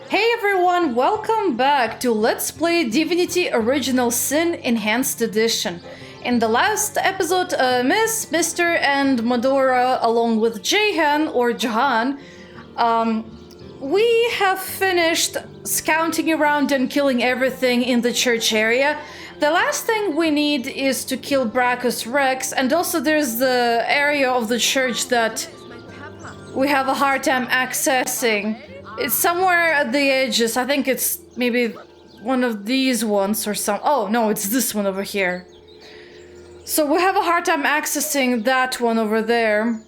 Hey everyone, welcome back to Let's Play Divinity Original Sin Enhanced Edition. In the last episode, Miss, Mr. and Medora, along with Jahan or Jahan, we have finished scouting around and killing everything in the church area. The last thing we need is to kill Brachus Rex, and also there's the area of the church that we have a hard time accessing. It's somewhere at the edges. I think it's maybe one of these ones or some. Oh, no, it's this one over here. So we have a hard time accessing that one over there.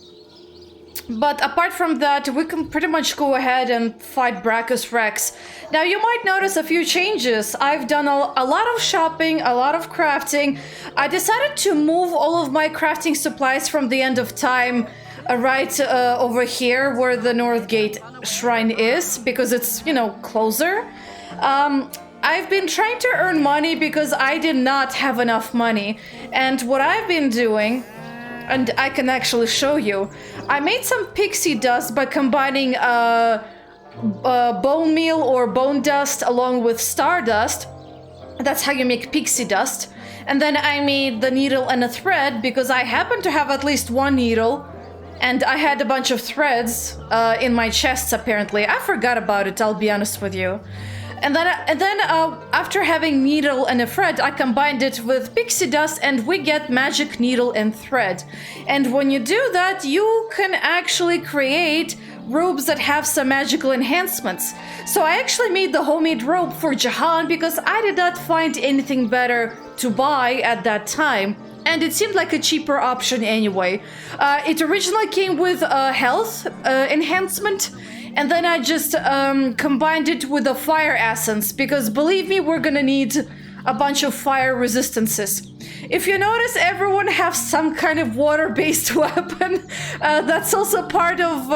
But apart from that, we can pretty much go ahead and fight Brachus Rex. Now, you might notice a few changes. I've done a lot of shopping, a lot of crafting. I decided to move all of my crafting supplies from the end of time right over here where the North Gate Shrine is, because it's, you know, closer. I've been trying to earn money because I did not have enough money. And what I've been doing, and I can actually show you, I made some pixie dust by combining bone meal or bone dust along with stardust. That's how you make pixie dust. And then I made the needle and a thread because I happen to have at least one needle. And I had a bunch of threads in my chests, apparently. I forgot about it, I'll be honest with you. And then after having needle and a thread, I combined it with pixie dust and we get magic needle and thread. And when you do that, you can actually create robes that have some magical enhancements. So I actually made the homemade robe for Jahan because I did not find anything better to buy at that time. And it seemed like a cheaper option anyway. It originally came with a health enhancement, and then I just combined it with a fire essence, because believe me, we're gonna need a bunch of fire resistances. If you notice, everyone has some kind of water-based weapon. That's also part of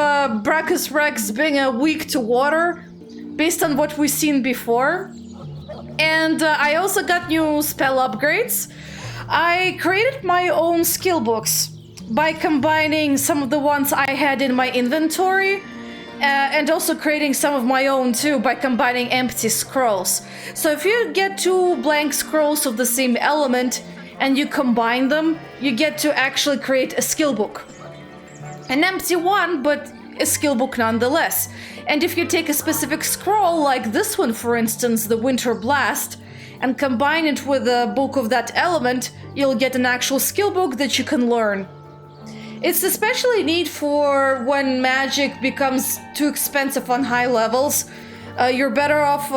Brachus Rex being weak to water, based on what we've seen before. And I also got new spell upgrades. I created my own skill books by combining some of the ones I had in my inventory and also creating some of my own too by combining empty scrolls. So if you get two blank scrolls of the same element and you combine them, you get to actually create a skill book. An empty one, but a skill book nonetheless. And if you take a specific scroll, like this one for instance, the Winter Blast, and combine it with a book of that element, you'll get an actual skill book that you can learn. It's especially neat for when magic becomes too expensive on high levels. You're better off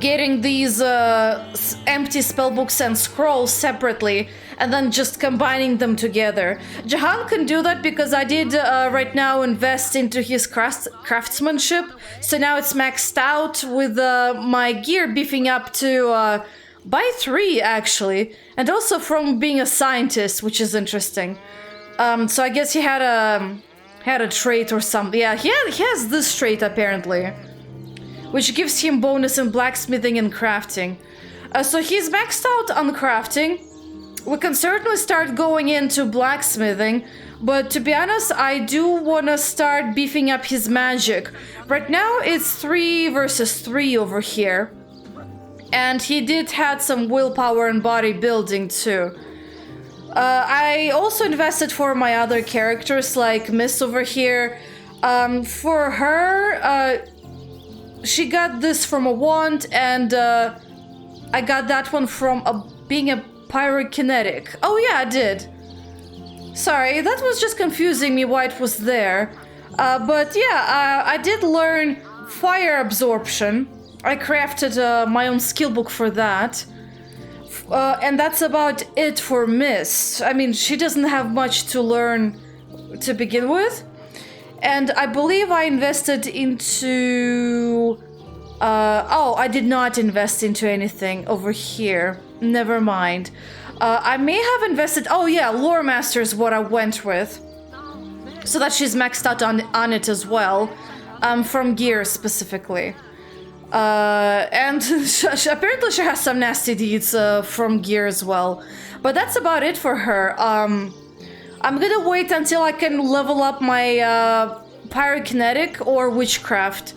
getting these empty spellbooks and scrolls separately and then just combining them together. Jahan can do that because I did right now invest into his craftsmanship, so now it's maxed out with my gear beefing up to by 3 actually, and also from being a scientist, which is interesting. So I guess he had a trait or something. Yeah, he has this trait apparently, which gives him bonus in blacksmithing and crafting. So he's maxed out on crafting. We can certainly start going into blacksmithing, but to be honest, I do want to start beefing up his magic. Right now it's 3 versus 3 over here. And he did have some willpower and bodybuilding too. I also invested for my other characters, like Miss over here. For her, she got this from a wand, and I got that one from being a pyrokinetic. Oh yeah, I did. Sorry, that was just confusing me why it was there. But yeah, I did learn fire absorption. I crafted my own skill book for that. And that's about it for Miss. I mean, she doesn't have much to learn to begin with. And I believe I invested into... oh, I did not invest into anything over here. Never mind. I may have invested... Oh yeah, Lore Master is what I went with. So that she's maxed out on it as well. From gear specifically. And apparently she has some nasty deeds from gear as well. But that's about it for her. I'm gonna wait until I can level up my pyrokinetic or witchcraft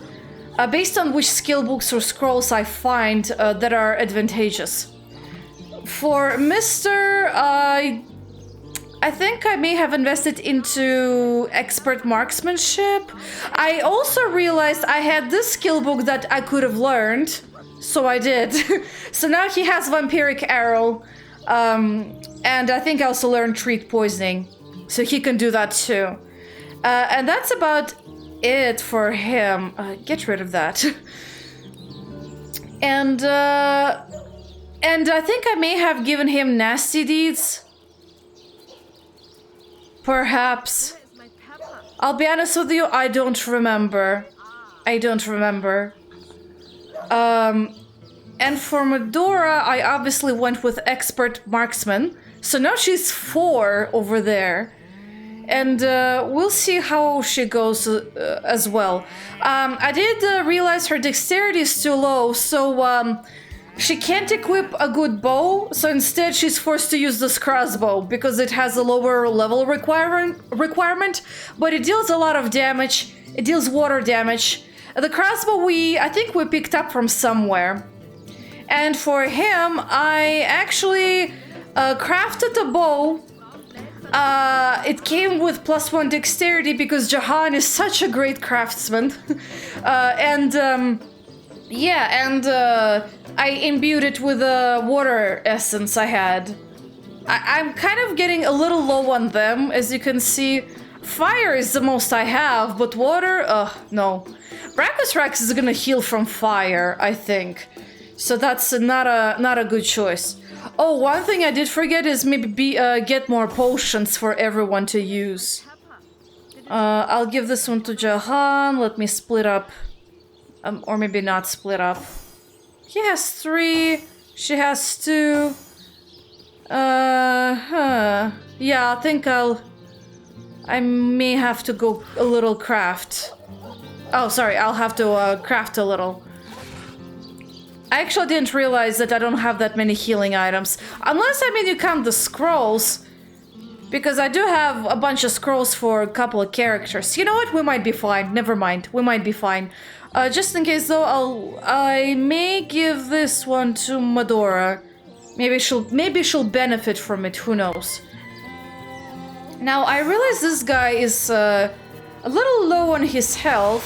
based on which skill books or scrolls I find that are advantageous. For Mr. I think I may have invested into expert marksmanship. I also realized I had this skill book that I could have learned, so I did. So now he has vampiric arrow, and I think I also learned treat poisoning, so he can do that too. And that's about it for him. Get rid of that. And I think I may have given him nasty deeds. Perhaps. I'll be honest with you, I don't remember. I don't remember. And for Medora, I obviously went with expert marksman. So now she's 4 over there. And we'll see how she goes as well. I did realize her dexterity is too low, so she can't equip a good bow, so instead she's forced to use this crossbow because it has a lower level requirement, but it deals a lot of damage. It deals water damage. The crossbow I think we picked up from somewhere. And for him, I actually crafted a bow. It came with +1 dexterity because Jahan is such a great craftsman. I imbued it with a water essence I had. I'm kind of getting a little low on them, as you can see. Fire is the most I have, but water, no. Brachus Rex is gonna heal from fire, I think. So that's not a good choice. Oh, one thing I did forget is maybe get more potions for everyone to use. I'll give this one to Jahan. Let me split up. Or maybe not split up. He has 3. She has 2. Yeah, I think I may have to go a little craft. Oh, sorry, I'll have to craft a little. I actually didn't realize that I don't have that many healing items. Unless, I mean, you count the scrolls. Because I do have a bunch of scrolls for a couple of characters. You know what? We might be fine. Never mind. We might be fine. Just in case, though, I may give this one to Medora. Maybe she'll benefit from it. Who knows? Now, I realize this guy is a little low on his health.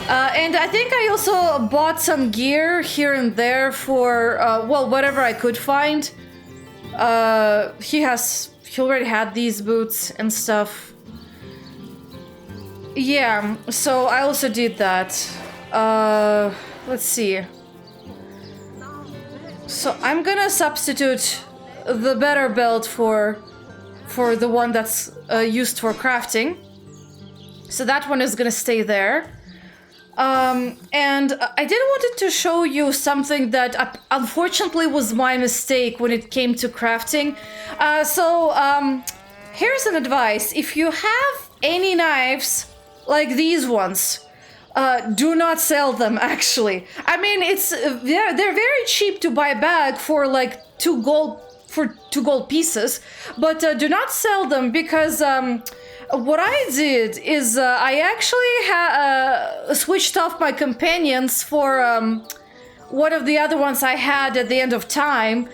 And I think I also bought some gear here and there for, well, whatever I could find. He already had these boots and stuff. Yeah, so I also did that. Let's see. So I'm gonna substitute the better belt for the one that's used for crafting. So that one is gonna stay there. And I did wanted to show you something that unfortunately was my mistake when it came to crafting. Here's an advice. If you have any knives like these ones, do not sell them, actually. I mean, they're very cheap to buy back for like 2 gold pieces, but do not sell them because what I did is I actually switched off my companions for one of the other ones I had at the end of time.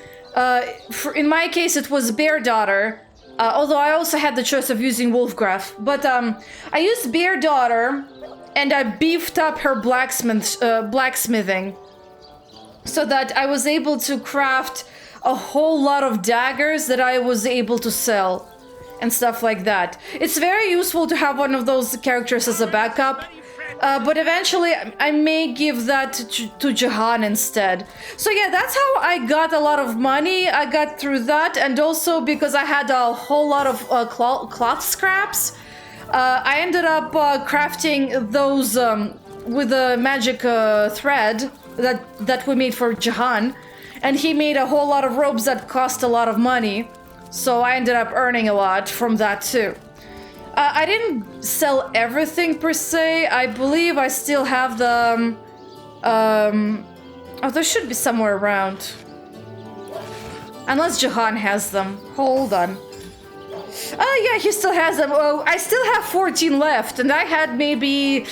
In my case, it was Bear Daughter, although I also had the choice of using Wolfgraf. But I used Bear Daughter, and I beefed up her blacksmithing so that I was able to craft a whole lot of daggers that I was able to sell. And stuff like that. It's very useful to have one of those characters as a backup, but eventually I may give that to Jahan instead. So yeah, that's how I got a lot of money. I got through that, and also because I had a whole lot of cloth scraps, I ended up crafting those with a magic thread that we made for Jahan, and he made a whole lot of robes that cost a lot of money. So I ended up earning a lot from that too. I didn't sell everything per se. I believe I still have the... oh, there should be somewhere around. Unless Jahan has them. Hold on. Oh yeah, he still has them. Oh, I still have 14 left, and I had maybe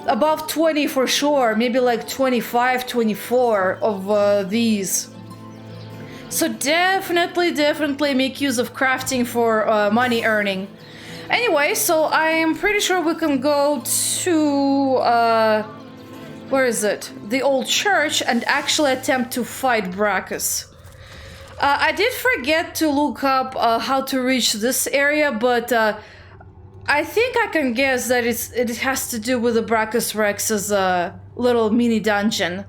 above 20 for sure, maybe like 25, 24 of these. So definitely make use of crafting for money earning. Anyway, so I am pretty sure we can go to where is it? The old church and actually attempt to fight Brachus. I did forget to look up how to reach this area, but I think I can guess that it has to do with the Brachus Rex's little mini dungeon.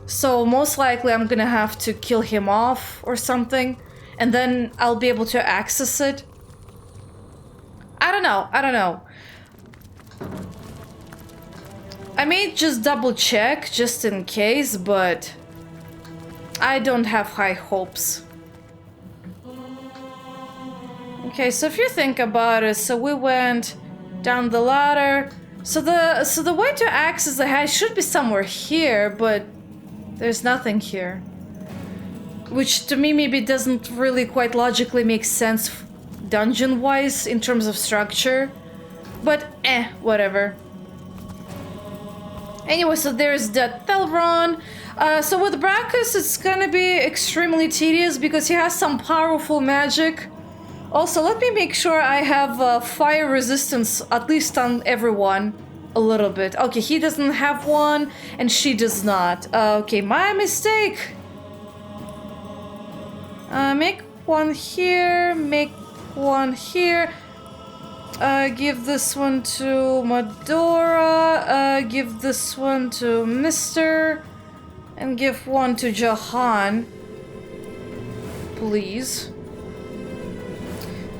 So most likely I'm gonna have to kill him off or something, and then I'll be able to access it. I don't know. I may just double check just in case, but I don't have high hopes. Okay, so if you think about it, so we went down the ladder. So the way to access the hatch should be somewhere here, but there's nothing here. Which to me maybe doesn't really quite logically make sense dungeon-wise in terms of structure. But whatever. Anyway, so there's that Thelron. So with Brachus, it's gonna be extremely tedious because he has some powerful magic. Also, let me make sure I have fire resistance, at least on everyone, a little bit. Okay, he doesn't have one, and she does not. Okay, my mistake. Make one here, make one here. Give this one to Medora, give this one to Mr. And give one to Jahan. Please.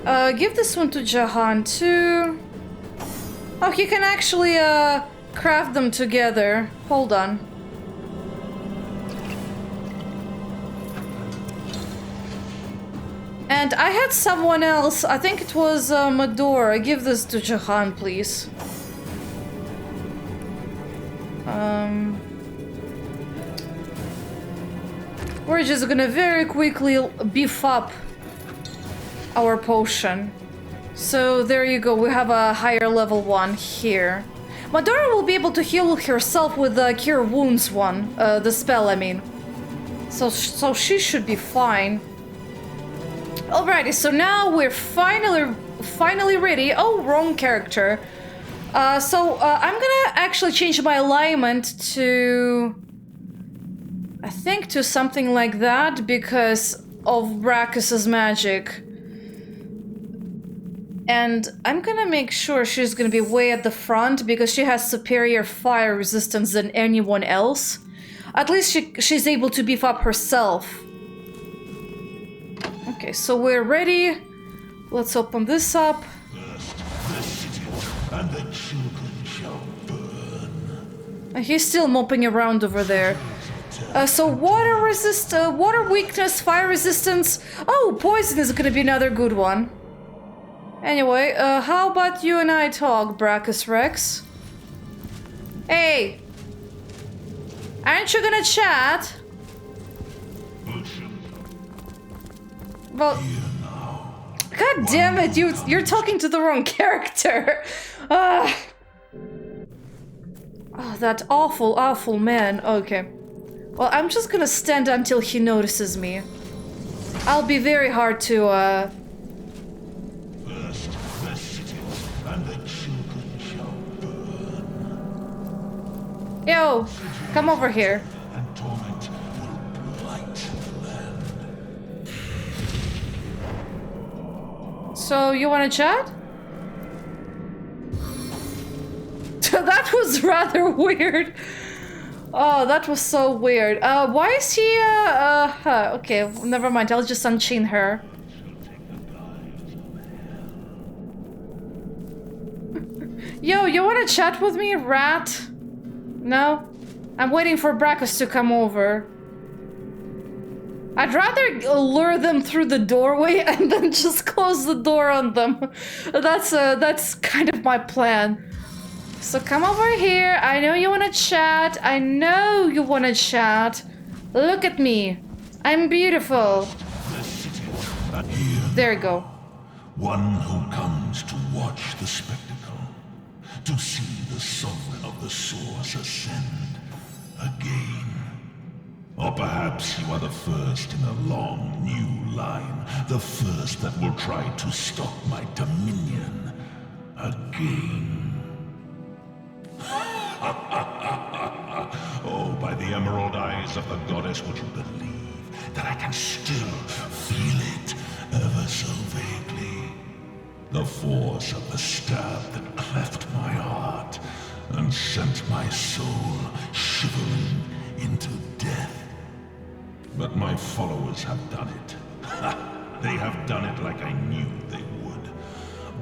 Give this one to Jahan too. Oh, he can actually craft them together. Hold on. And I had someone else, I think it was Medora. Give this to Jahan, please. We're just gonna very quickly beef up our potion. So there you go, we have a higher level one here. Medora will be able to heal herself with the Cure Wounds one, the spell I mean. So she should be fine. Alrighty, so now we're finally ready. Oh, wrong character. So I'm gonna actually change my alignment to, I think, to something like that because of Brachus's magic. And I'm gonna make sure she's gonna be way at the front because she has superior fire resistance than anyone else. At least she's able to beef up herself. Okay, so we're ready. Let's open this up. And the children shall burn. He's still moping around over there. So water weakness, fire resistance. Oh, poison is gonna be another good one. Anyway, how about you and I talk, Brachus Rex? Hey! Aren't you gonna chat? Well, god damn it, you're talking to the wrong character. Oh, that awful man. Okay. Well, I'm just gonna stand until he notices me. I'll be very hard to, First the cities and the children shall burn. Yo, come over here. And torment will blight the land. So, you wanna chat? That was rather weird. Oh, that was so weird. Why is he, okay, never mind, I'll just unchain her. Yo, you wanna chat with me, rat? No? I'm waiting for Brachus to come over. I'd rather lure them through the doorway and then just close the door on them. That's kind of my plan. So come over here. I know you wanna chat. I know you wanna chat. Look at me. I'm beautiful. There you go. One who comes to watch the spectacle, to see the the sovereign of the source ascend again. Or perhaps you are the first in a long new line, the first that will try to stop my dominion again. Oh, by the emerald eyes of the goddess, would you believe that I can still feel it ever so vaguely? The force of the stab that cleft my heart and sent my soul shivering into death. But my followers have done it. They have done it like I knew they would.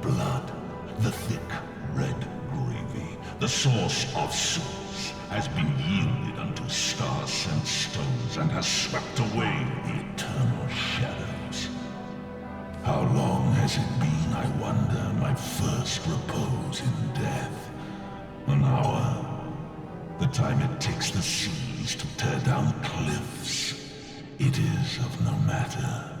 Blood, the thick red gravy, the source of souls, has been yielded unto star-sent stones and has swept away the eternal shadows. How long has it been, I wonder, my first repose in death? An hour? The time it takes the seas to tear down cliffs. It is of no matter.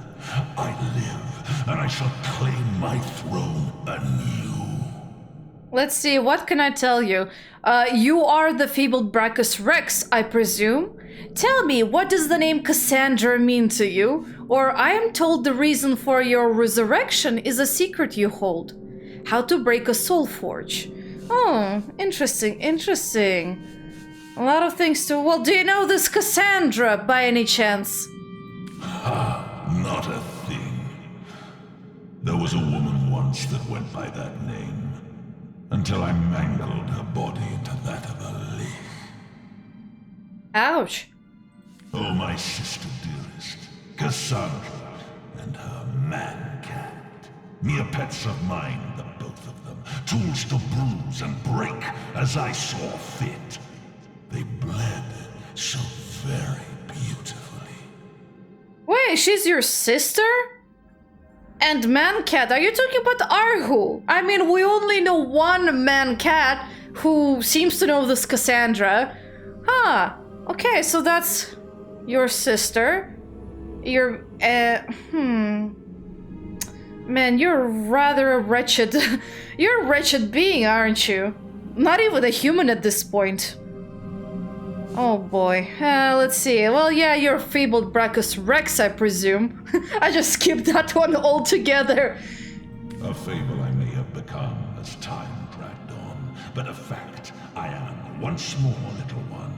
I live, and I shall claim my throne anew. Let's see, what can I tell you? You are the fabled Brachus Rex, I presume? Tell me, what does the name Cassandra mean to you? Or I am told the reason for your resurrection is a secret you hold. How to break a soul forge. Oh, interesting, interesting. A lot of things to... Well, do you know this Cassandra, by any chance? Not a thing. There was a woman once that went by that name, until I mangled her body into that of a lich. Ouch. Oh, my sister dearest, Cassandra and her man-cat. Mere pets of mine, the both of them. Tools to bruise and break as I saw fit. They bled so very beautifully. Wait, she's your sister? And man-cat, are you talking about Arhu? I mean, we only know one man-cat who seems to know this Cassandra. Huh. Okay, so that's your sister. You're, Man, you're rather a wretched... You're a wretched being, aren't you? Not even a human at this point. Oh boy. Let's see. Well, yeah, you're fabled Brachus Rex, I presume. I just skipped that one altogether. A fable I may have become as time dragged on, but a fact I am once more, little one.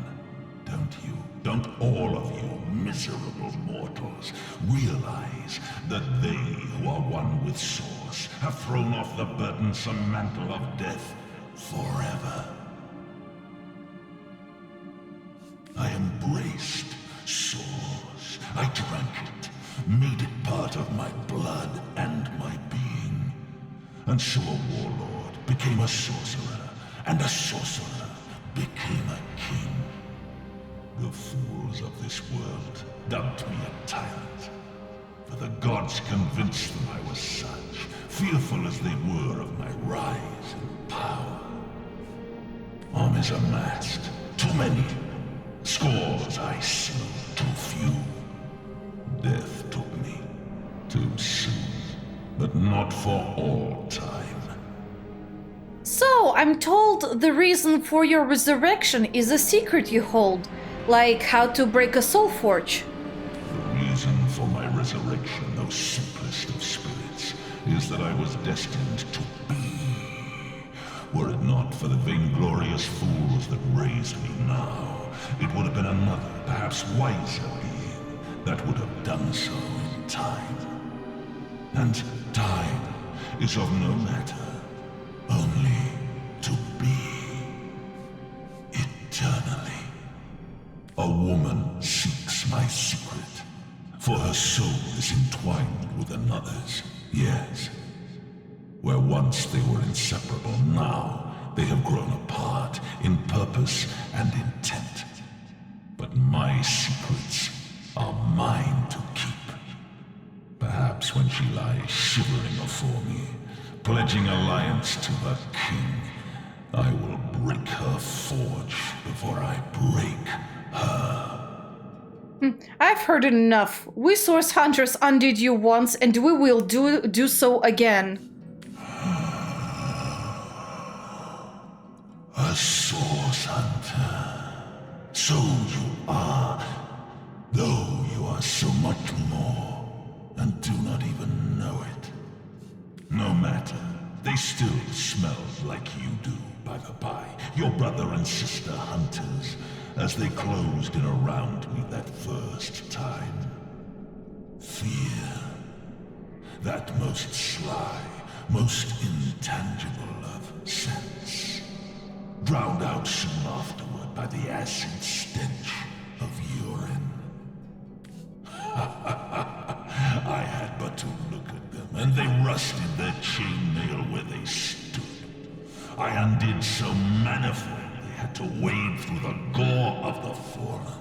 Don't you, don't all of you miserable mortals realize that they who are one with Source have thrown off the burdensome mantle of death forever? I embraced Source. I drank it, made it part of my blood and my being. And so a warlord became a sorcerer, and a sorcerer became a king. The fools of this world dubbed me a tyrant, for the gods convinced them I was such, fearful as they were of my rise in power. Armies amassed, too many. Scores I slew, too few. Death took me, too soon, but not for all time. So, I'm told the reason for your resurrection is a secret you hold. Like how to break a soul forge. The reason for my resurrection, O simplest of spirits, is that I was destined to be. Were it not for the vainglorious fools that raised me now, it would have been another, perhaps wiser being that would have done so in time. And time is of no matter, only to be eternally. A woman seeks my secret, for her soul is entwined with another's, yes. Where once they were inseparable, now they have grown apart in purpose and intent. But my secrets are mine to keep. Perhaps when she lies shivering afore me, pledging alliance to her king, I will break her forge before I break her. I've heard enough. We Source Hunters undid you once, and we will do so again. A Source Hunter. So you are, though you are so much more, and do not even know it. No matter, they still smell like you do, by the by, your brother and sister hunters, as they closed in around me that first time. Fear. That most sly, most intangible of sense. Drowned out soon afterward by the acid stench of urine. I had but to look at them, and they rusted their chainmail where they stood. I undid so manifold they had to wade through the gore of the fallen.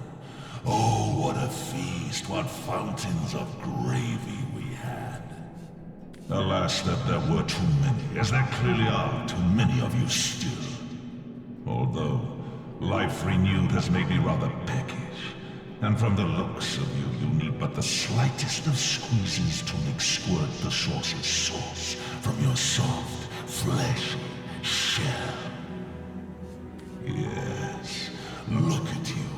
Oh, what a feast, what fountains of gravy we had. Alas, that there were too many, as there clearly are too many of you still. Although, life renewed has made me rather peckish. And from the looks of you, you need but the slightest of squeezes to make squirt the Sorcerer's sauce from your soft, fleshy shell. Yes, look at you.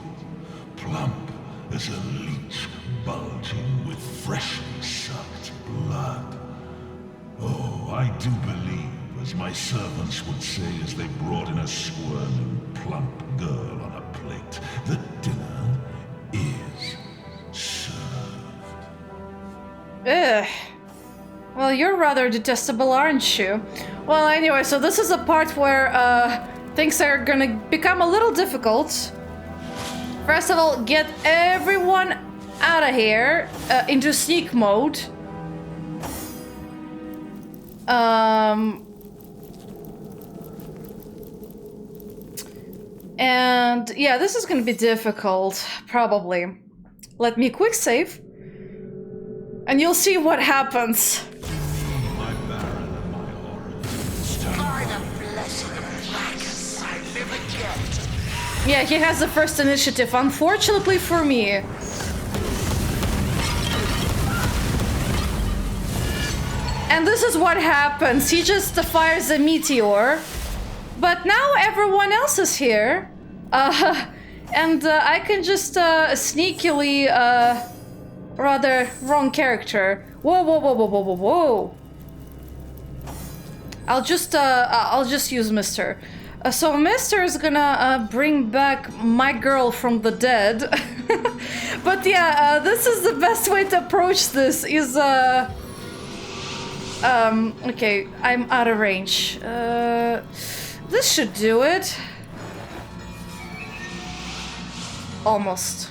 Plump as a leech bulging with freshly sucked blood. Oh, I do believe, as my servants would say as they brought in a squirming, plump girl on a plate, that dinner is served. Ugh. Well, you're rather detestable, aren't you? Well, anyway, so this is a part where, things are gonna become a little difficult. First of all, get everyone out of here, into sneak mode. And yeah, this is gonna be difficult, probably. Let me quick save, and you'll see what happens. My Baron and my horrors. By the blessing of Blackus, I live again. Yeah, he has the first initiative, unfortunately for me. And this is what happens. He just fires a meteor. But now everyone else is here. And I can just sneakily, rather wrong character. Whoa, whoa, whoa, whoa, whoa, whoa, whoa. I'll just use Mr. So Mr. is gonna bring back my girl from the dead. But yeah, this is the best way to approach this is, okay, I'm out of range. This should do it. Almost.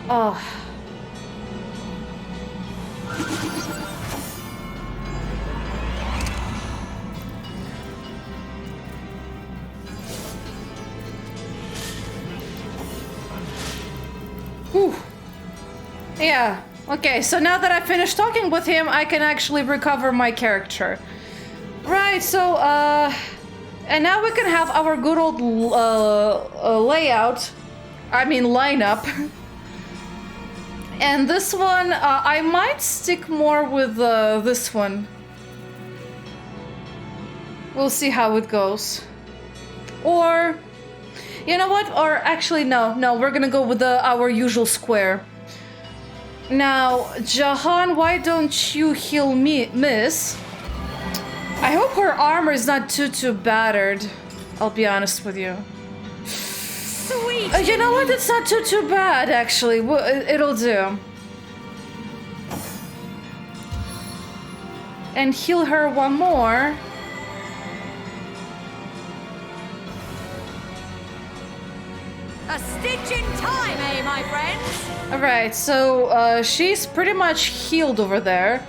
Oh. Whew. Yeah, okay, so now that I finished talking with him, I can actually recover my character. Right, so, and now we can have our good old layout. I mean, lineup. And this one, I might stick more with this one. We'll see how it goes. Or, you know what? Or actually, no, we're gonna go with our usual square. Now, Jahan, why don't you heal me, miss? I hope her armor is not too battered. I'll be honest with you. Sweet. You know what? It's not too bad, actually. It'll do. And heal her one more. A stitch in time, eh, my friends? Alright, so she's pretty much healed over there.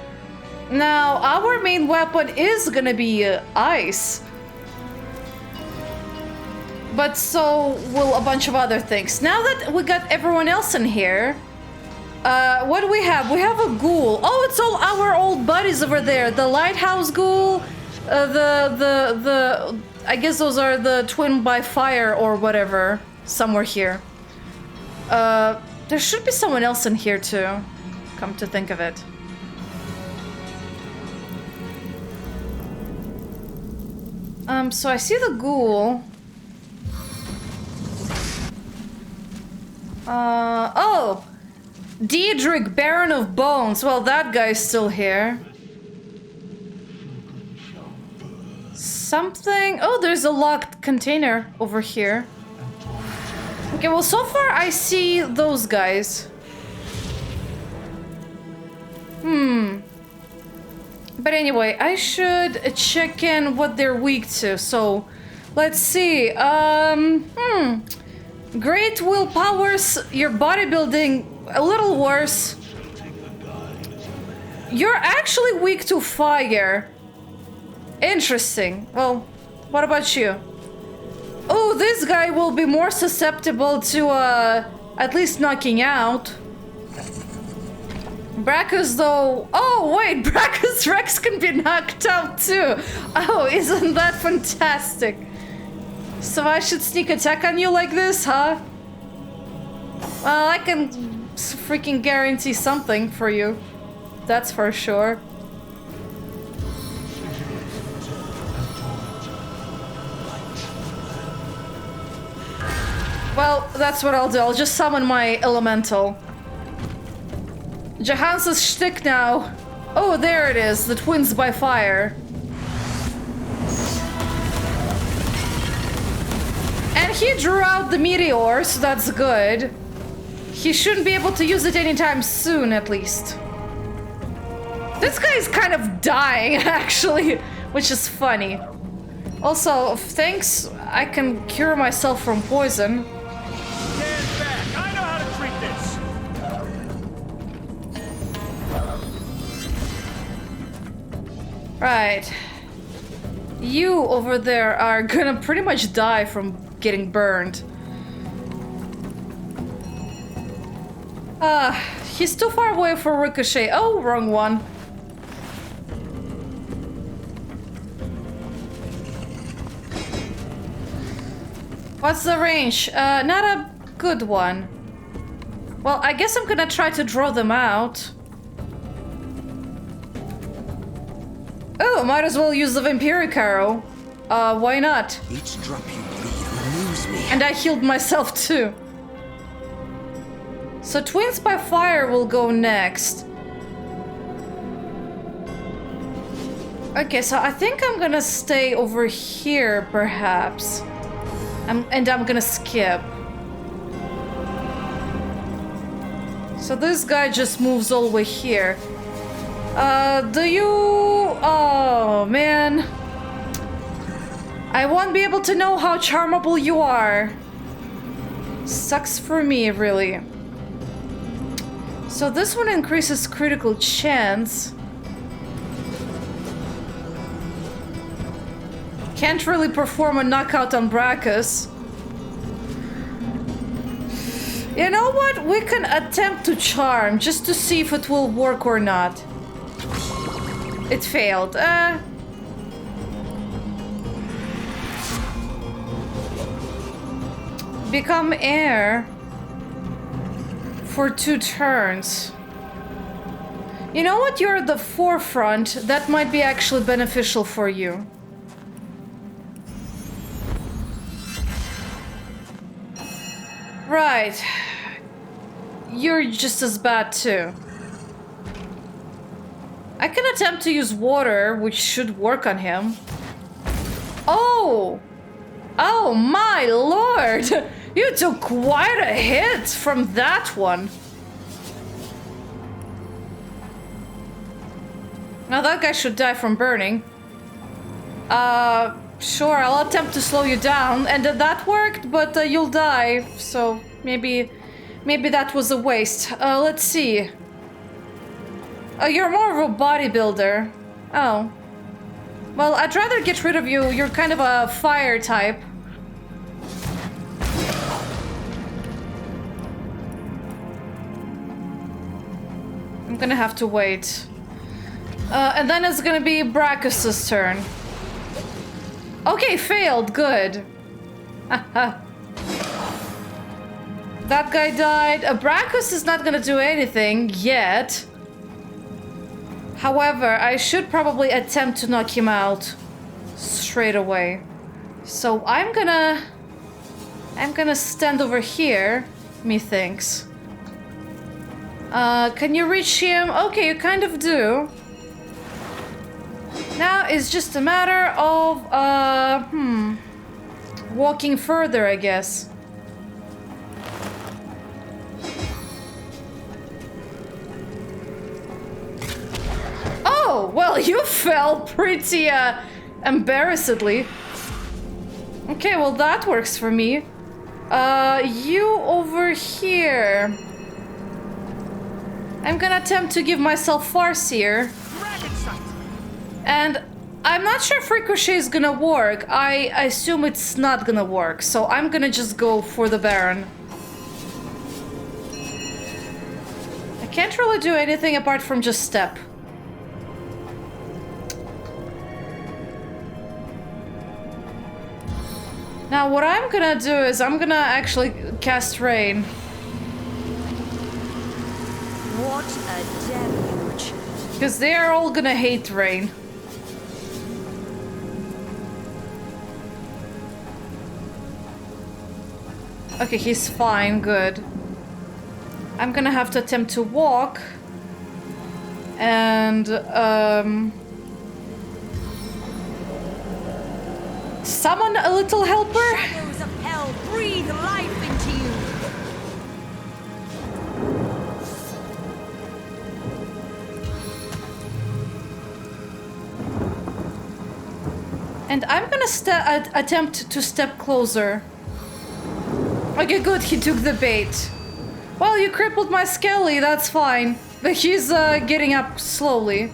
Now, our main weapon is gonna be ice. But so will a bunch of other things. Now that we got everyone else in here, what do we have? We have a ghoul. Oh, it's all our old buddies over there. The lighthouse ghoul, I guess those are the twin by fire or whatever. Somewhere here. There should be someone else in here too, come to think of it. So I see the ghoul. Oh! Diedrich, Baron of Bones. Well, that guy's still here. Something... Oh, there's a locked container over here. Okay, well, so far I see those guys. But anyway, I should check in what they're weak to. So, let's see. Great will powers your bodybuilding a little worse. You're actually weak to fire. Interesting. Well, what about you? Oh, this guy will be more susceptible to at least knocking out. Brachus, though... Oh, wait, Brachus Rex can be knocked out, too. Oh, isn't that fantastic? So I should sneak attack on you like this, huh? Well, I can freaking guarantee something for you. That's for sure. Well, that's what I'll do. I'll just summon my elemental. Johansa's shtick now. Oh, there it is. The twins by fire. And he drew out the meteor, so that's good. He shouldn't be able to use it anytime soon, at least. This guy's kind of dying, actually, which is funny. Also, thanks, I can cure myself from poison. Stand back! I know how to treat this! Right. You over there are gonna pretty much die from getting burned. He's too far away for Ricochet. Oh, wrong one. What's the range? Not a good one. Well, I guess I'm gonna try to draw them out. Oh, might as well use the Vampiric Arrow. Why not? Each drop you breathe removes me. And I healed myself too. So Twins by Fire will go next. Okay, so I think I'm gonna stay over here, perhaps. And I'm gonna skip. So this guy just moves all the way here. Do you... Oh, man. I won't be able to know how charmable you are. Sucks for me, really. So this one increases critical chance. Can't really perform a knockout on Brachus. You know what? We can attempt to charm just to see if it will work or not. It failed. Become air for 2 turns. You know what? You're at the forefront. That might be actually beneficial for you. Right. You're just as bad too. I can attempt to use water, which should work on him. Oh! Oh my lord! You took quite a hit from that one. Now that guy should die from burning. Sure, I'll attempt to slow you down. And that worked, but you'll die. So maybe that was a waste. Let's see. You're more of a bodybuilder. Oh. Well, I'd rather get rid of you. You're kind of a fire type. I'm gonna have to wait. And then it's gonna be Brachus's turn. Okay, failed. Good. That guy died. Brachus is not gonna do anything yet. However, I should probably attempt to knock him out. straight away. So I'm gonna stand over here, methinks. Can you reach him? Okay, you kind of do. Now it's just a matter of walking further, I guess. Oh, well, you fell pretty embarrassedly. Okay, well that works for me. You over here. I'm gonna attempt to give myself Farseer. And I'm not sure if Ricochet is gonna work. I assume it's not gonna work, so I'm gonna just go for the Baron. I can't really do anything apart from just step. Now what I'm gonna do is I'm gonna actually cast Rain. What a deluge. Because they are all gonna hate Rain. Okay, he's fine, good. I'm gonna have to attempt to walk. And, summon a little helper? Shadows of hell breathe life into you. And I'm gonna attempt to step closer. Okay, good, he took the bait. Well, you crippled my Skelly, that's fine. But he's getting up slowly.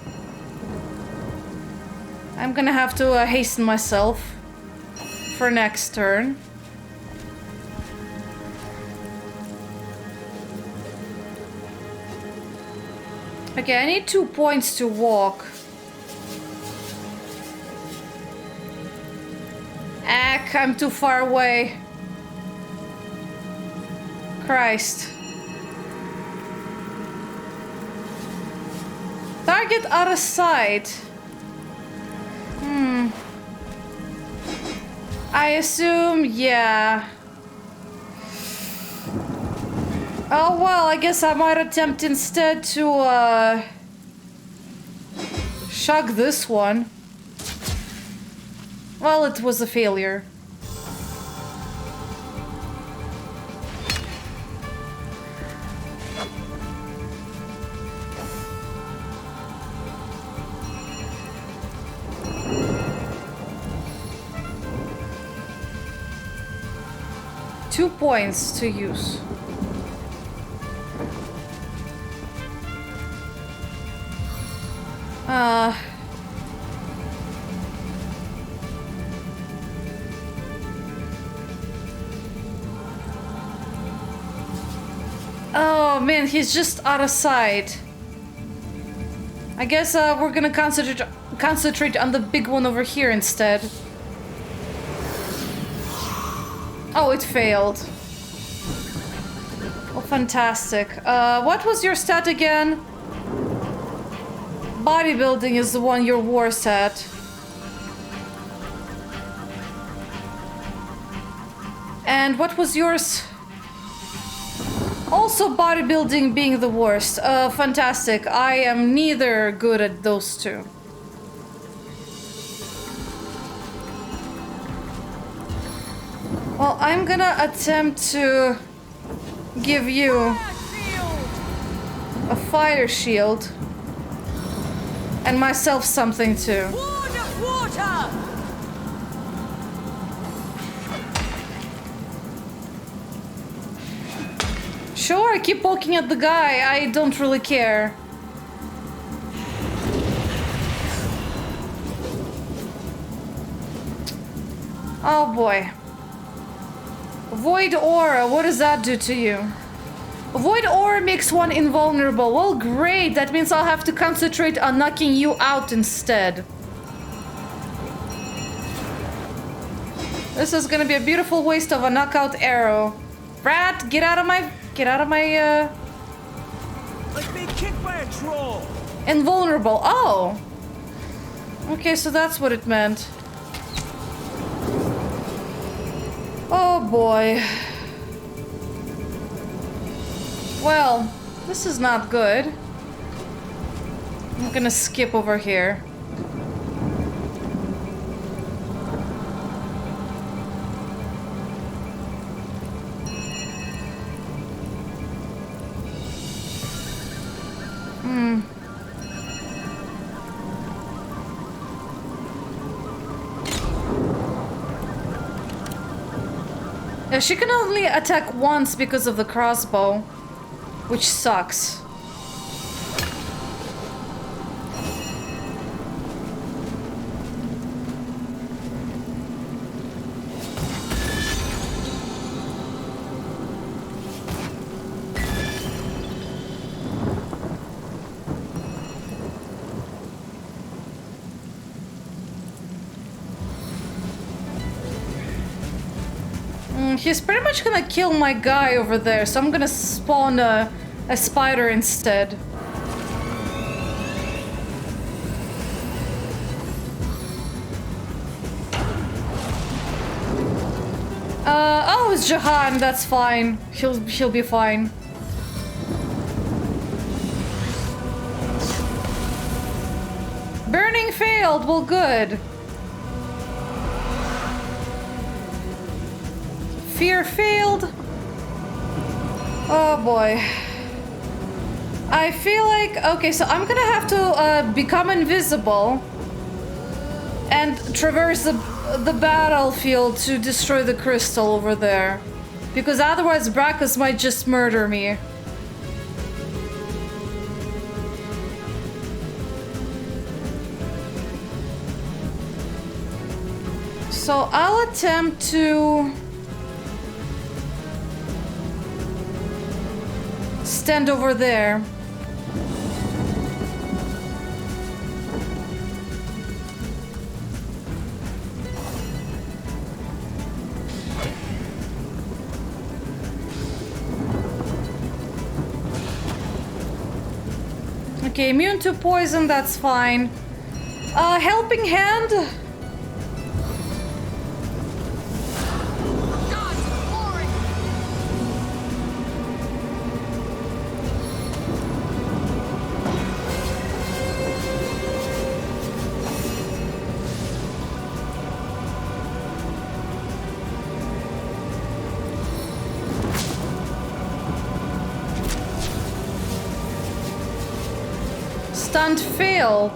I'm gonna have to hasten myself for next turn. Okay, I need 2 points to walk. Ack, I'm too far away. Christ. Target out of sight. I assume, yeah. Oh well, I guess I might attempt instead to shock this one. Well, it was a failure. Two points to use. Oh man, he's just out of sight. I guess we're gonna concentrate on the big one over here instead. Oh, it failed. Oh, fantastic. What was your stat again? Bodybuilding is the one you're worse at. And what was yours? Also bodybuilding being the worst. Fantastic. I am neither good at those two. Well, I'm gonna attempt to give you a fire shield. And myself something too. Ward of water! Sure, I keep poking at the guy. I don't really care. Oh boy. Void Aura, what does that do to you? Void Aura makes one invulnerable. Well, great. That means I'll have to concentrate on knocking you out instead. This is gonna be a beautiful waste of a knockout arrow. Rat, get out of my... Like being kicked by a troll. Invulnerable. Oh. Okay, so that's what it meant. boy. Well, this is not good. I'm gonna skip over here. Yeah, she can only attack once because of the crossbow, which sucks. He's pretty much gonna kill my guy over there, so I'm gonna spawn a spider instead. Oh, it's Jahan, that's fine. He'll be fine. Burning failed, well good. Fear failed. Oh boy. I feel like... Okay, so I'm gonna have to become invisible and traverse the battlefield to destroy the crystal over there. Because otherwise Brachus might just murder me. So I'll attempt to... stand over there. Okay, immune to poison, that's fine. Helping hand? Stunt fail.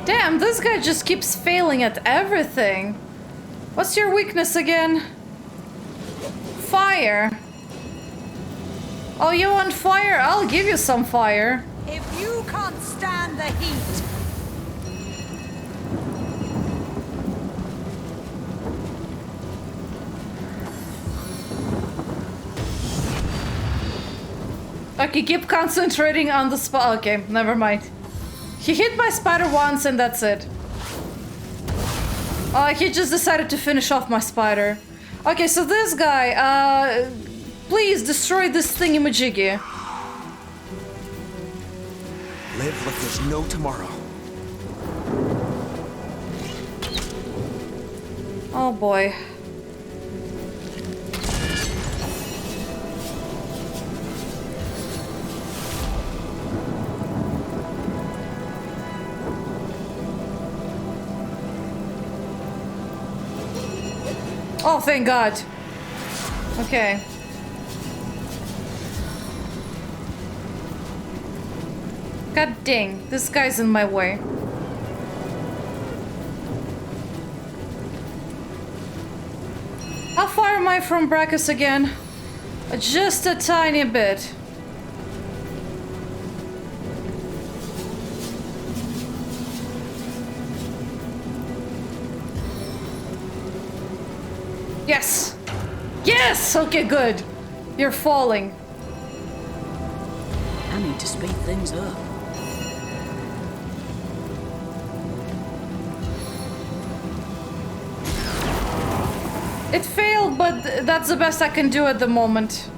Damn, this guy just keeps failing at everything. What's your weakness again? Fire. Oh, you want fire? I'll give you some fire. If you can't stand the heat, Okay, keep concentrating on the spot. Okay, never mind. He hit my spider once and that's it. He just decided to finish off my spider. Okay, so this guy, please destroy this thingy-majiggy. Live like there's no tomorrow. Oh boy. Oh, thank God. Okay. God dang, this guy's in my way. How far am I from Brachus again? Just a tiny bit. Yes! Yes! Okay, good. You're falling. I need to speed things up. It failed, but that's the best I can do at the moment.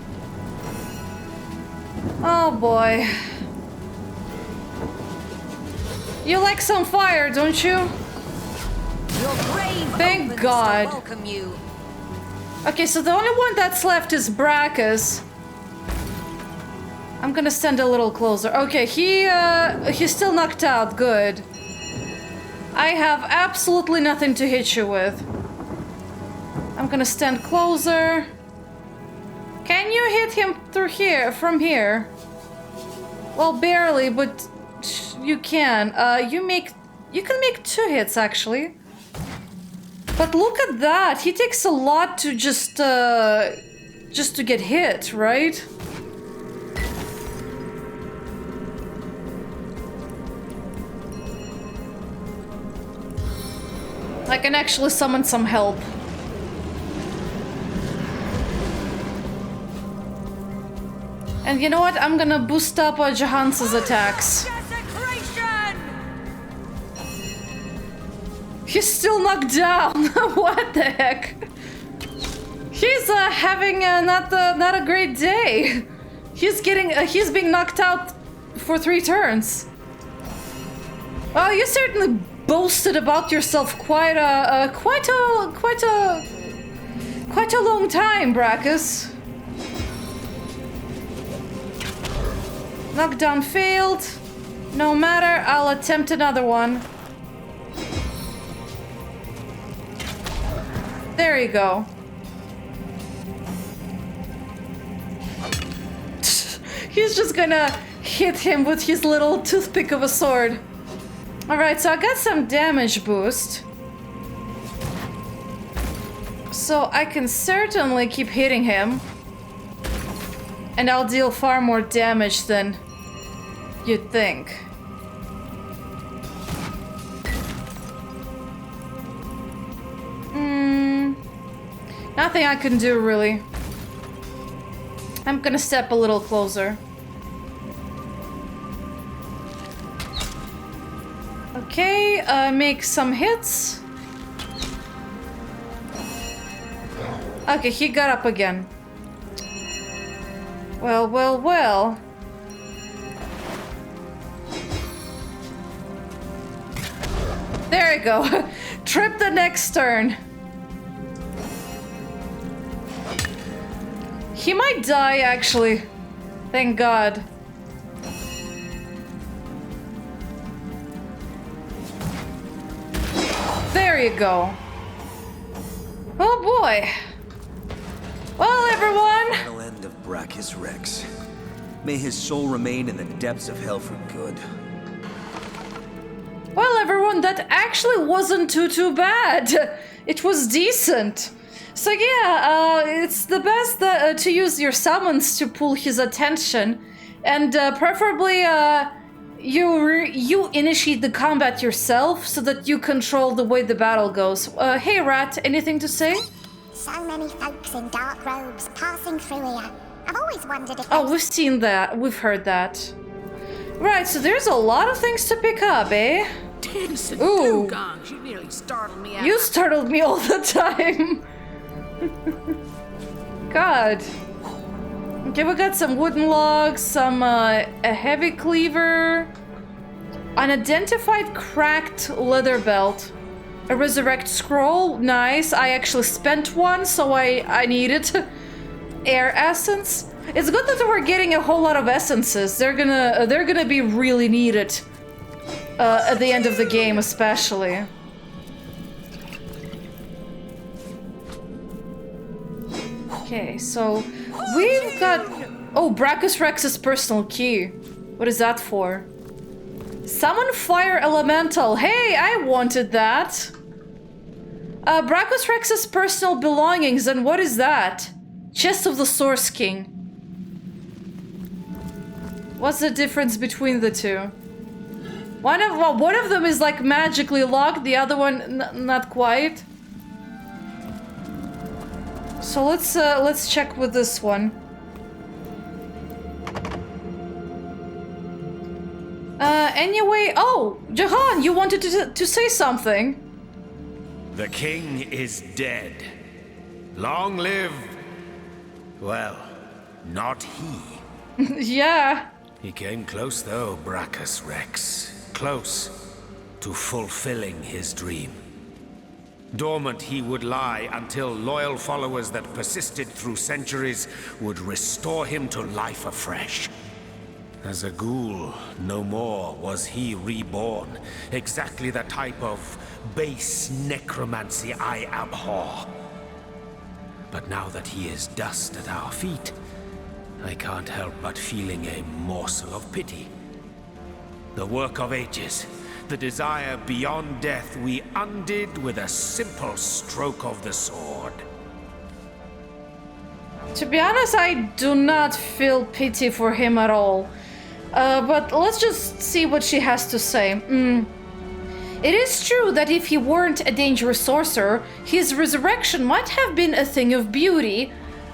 Oh boy. You like some fire, don't you? your brave Thank opens God. to welcome you. Okay, so the only one that's left is Brackus. I'm gonna stand a little closer. Okay, he's still knocked out. Good. I have absolutely nothing to hit you with. I'm gonna stand closer. Can you hit him through here, from here? Well, barely, but you can. You can make 2 hits actually. But look at that. He takes a lot to just to get hit, right? I can actually summon some help. And you know what? I'm gonna boost up Johannes' attacks. Desecration! He's still knocked down. What the heck? He's having not a great day. He's being knocked out for 3 turns. Well, you certainly boasted about yourself quite a long time, Brackus. Knockdown failed. No matter, I'll attempt another one. There you go. He's just gonna hit him with his little toothpick of a sword. Alright, so I got some damage boost. So I can certainly keep hitting him. And I'll deal far more damage than you'd think. Nothing I can do, really. I'm gonna step a little closer. Okay, make some hits. Okay, he got up again. Well, well, well. There you go. Trip the next turn. He might die, actually. Thank God. There you go. Oh boy. Well, everyone. Final end of Brackus Rex. May his soul remain in the depths of hell for good. Well, everyone, that actually wasn't too bad. It was decent. So yeah, it's the best to use your summons to pull his attention, and preferably you initiate the combat yourself so that you control the way the battle goes. Hey, Rat, anything to say? So many folks in dark robes passing through here. I've always wondered if... Oh, we've seen that. We've heard that. Right, so there's a lot of things to pick up, eh? Ooh. You nearly startled me out. You startled me all the time. God. Okay, we got some wooden logs, some a heavy cleaver, unidentified cracked leather belt, a resurrect scroll. Nice. I actually spent one, so I need it. Air essence. It's good that we're getting a whole lot of essences. They're gonna be really needed at the end of the game, especially. Okay, so we've got... Oh, Brackus Rex's personal key. What is that for? Summon Fire Elemental. Hey, I wanted that. Brackus Rex's personal belongings, and what is that? Chest of the Source King. What's the difference between the two? One of them is like magically locked, the other one not quite. So let's check with this one. Anyway, oh, Jahan, you wanted to say something. The king is dead. Long live... well, not he. Yeah. He came close though, Brackus Rex. Close to fulfilling his dream. Dormant he would lie until loyal followers that persisted through centuries would restore him to life afresh. As a ghoul, no more was he reborn, exactly the type of base necromancy I abhor. But now that he is dust at our feet, I can't help but feeling a morsel of pity. The work of ages, the desire beyond death we undid with a simple stroke of the sword. To be honest, I do not feel pity for him at all. But let's just see what she has to say. It is true that if he weren't a dangerous sorcerer, his resurrection might have been a thing of beauty.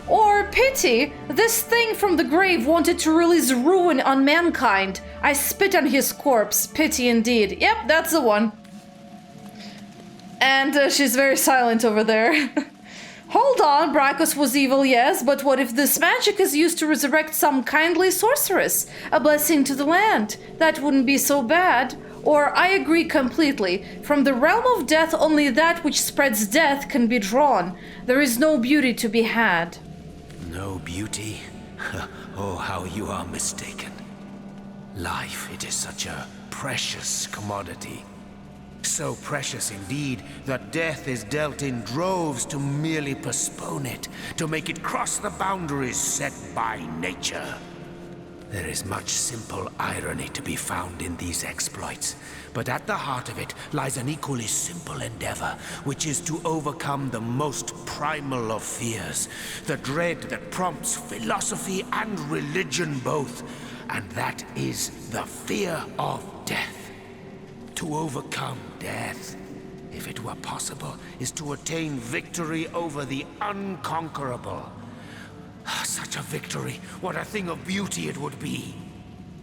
Or pity. This thing from the grave wanted to release ruin on mankind. I spit on his corpse. Pity indeed. Yep, that's the one. And she's very silent over there. Hold on, Brachus was evil, yes, but what if this magic is used to resurrect some kindly sorceress? A blessing to the land. That wouldn't be so bad. Or, I agree completely. From the realm of death, only that which spreads death can be drawn. There is no beauty to be had. No beauty? Oh, how you are mistaken. Life, it is such a precious commodity. So precious indeed that death is dealt in droves to merely postpone it, to make it cross the boundaries set by nature. There is much simple irony to be found in these exploits, but at the heart of it lies an equally simple endeavor, which is to overcome the most primal of fears, the dread that prompts philosophy and religion both, and that is the fear of death. To overcome death, if it were possible, is to attain victory over the unconquerable. Such a victory, what a thing of beauty it would be.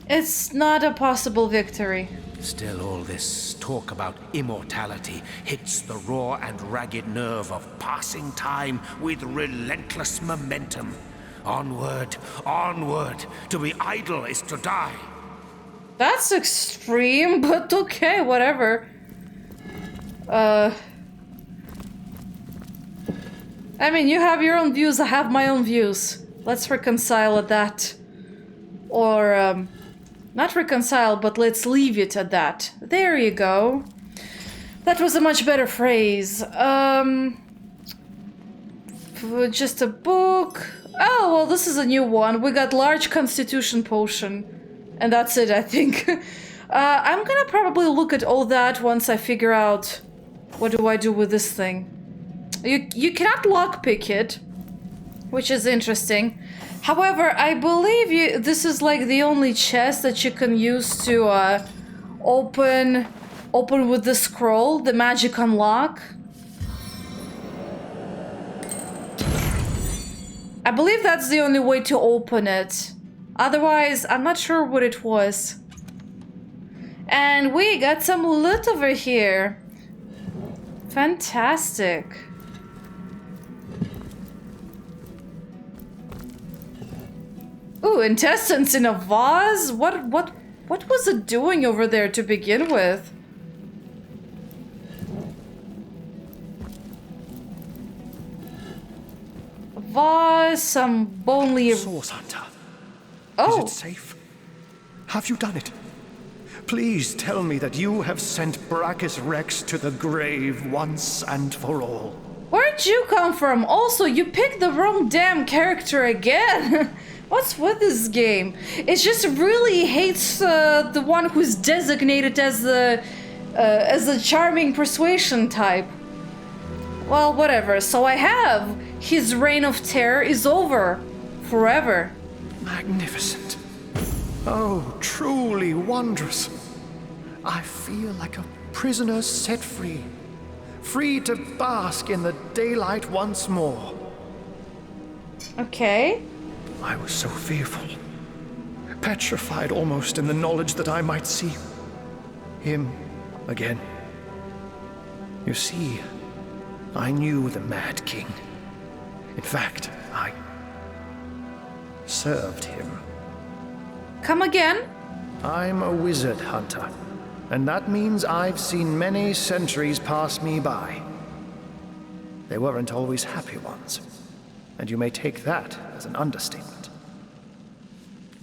It's not a possible victory. Still, all this talk about immortality hits the raw and ragged nerve of passing time with relentless momentum. Onward, onward. To be idle is to die. That's extreme, but okay, whatever. I mean, you have your own views, I have my own views. Let's reconcile at that. Or, not reconcile, but let's leave it at that. There you go. That was a much better phrase. Just a book. Oh, well, this is a new one. We got large constitution potion. And that's it, I think. I'm gonna probably look at all that once I figure out what do I do with this thing. You cannot lockpick it, which is interesting. However, I believe this is like the only chest that you can use to open with the scroll, the magic unlock. I believe that's the only way to open it. Otherwise, I'm not sure what it was. And we got some loot over here. Fantastic. Ooh, intestines in a vase? What was it doing over there to begin with? A vase, some bone-leaf. Source Hunter. Oh. Is it safe? Have you done it? Please tell me that you have sent Brachus Rex to the grave once and for all. Where'd you come from? Also, you picked the wrong damn character again. What's with this game? It just really hates the one who's designated as the charming persuasion type. Well, whatever. So I have. His reign of terror is over. Forever. Magnificent. Oh, truly wondrous. I feel like a prisoner set free. Free to bask in the daylight once more. Okay. I was so fearful. Petrified almost in the knowledge that I might see him again. You see, I knew the Mad King. In fact, I served him. Come again? I'm a wizard hunter, and that means I've seen many centuries pass me by. they weren't always happy ones, and you may take that as an understatement.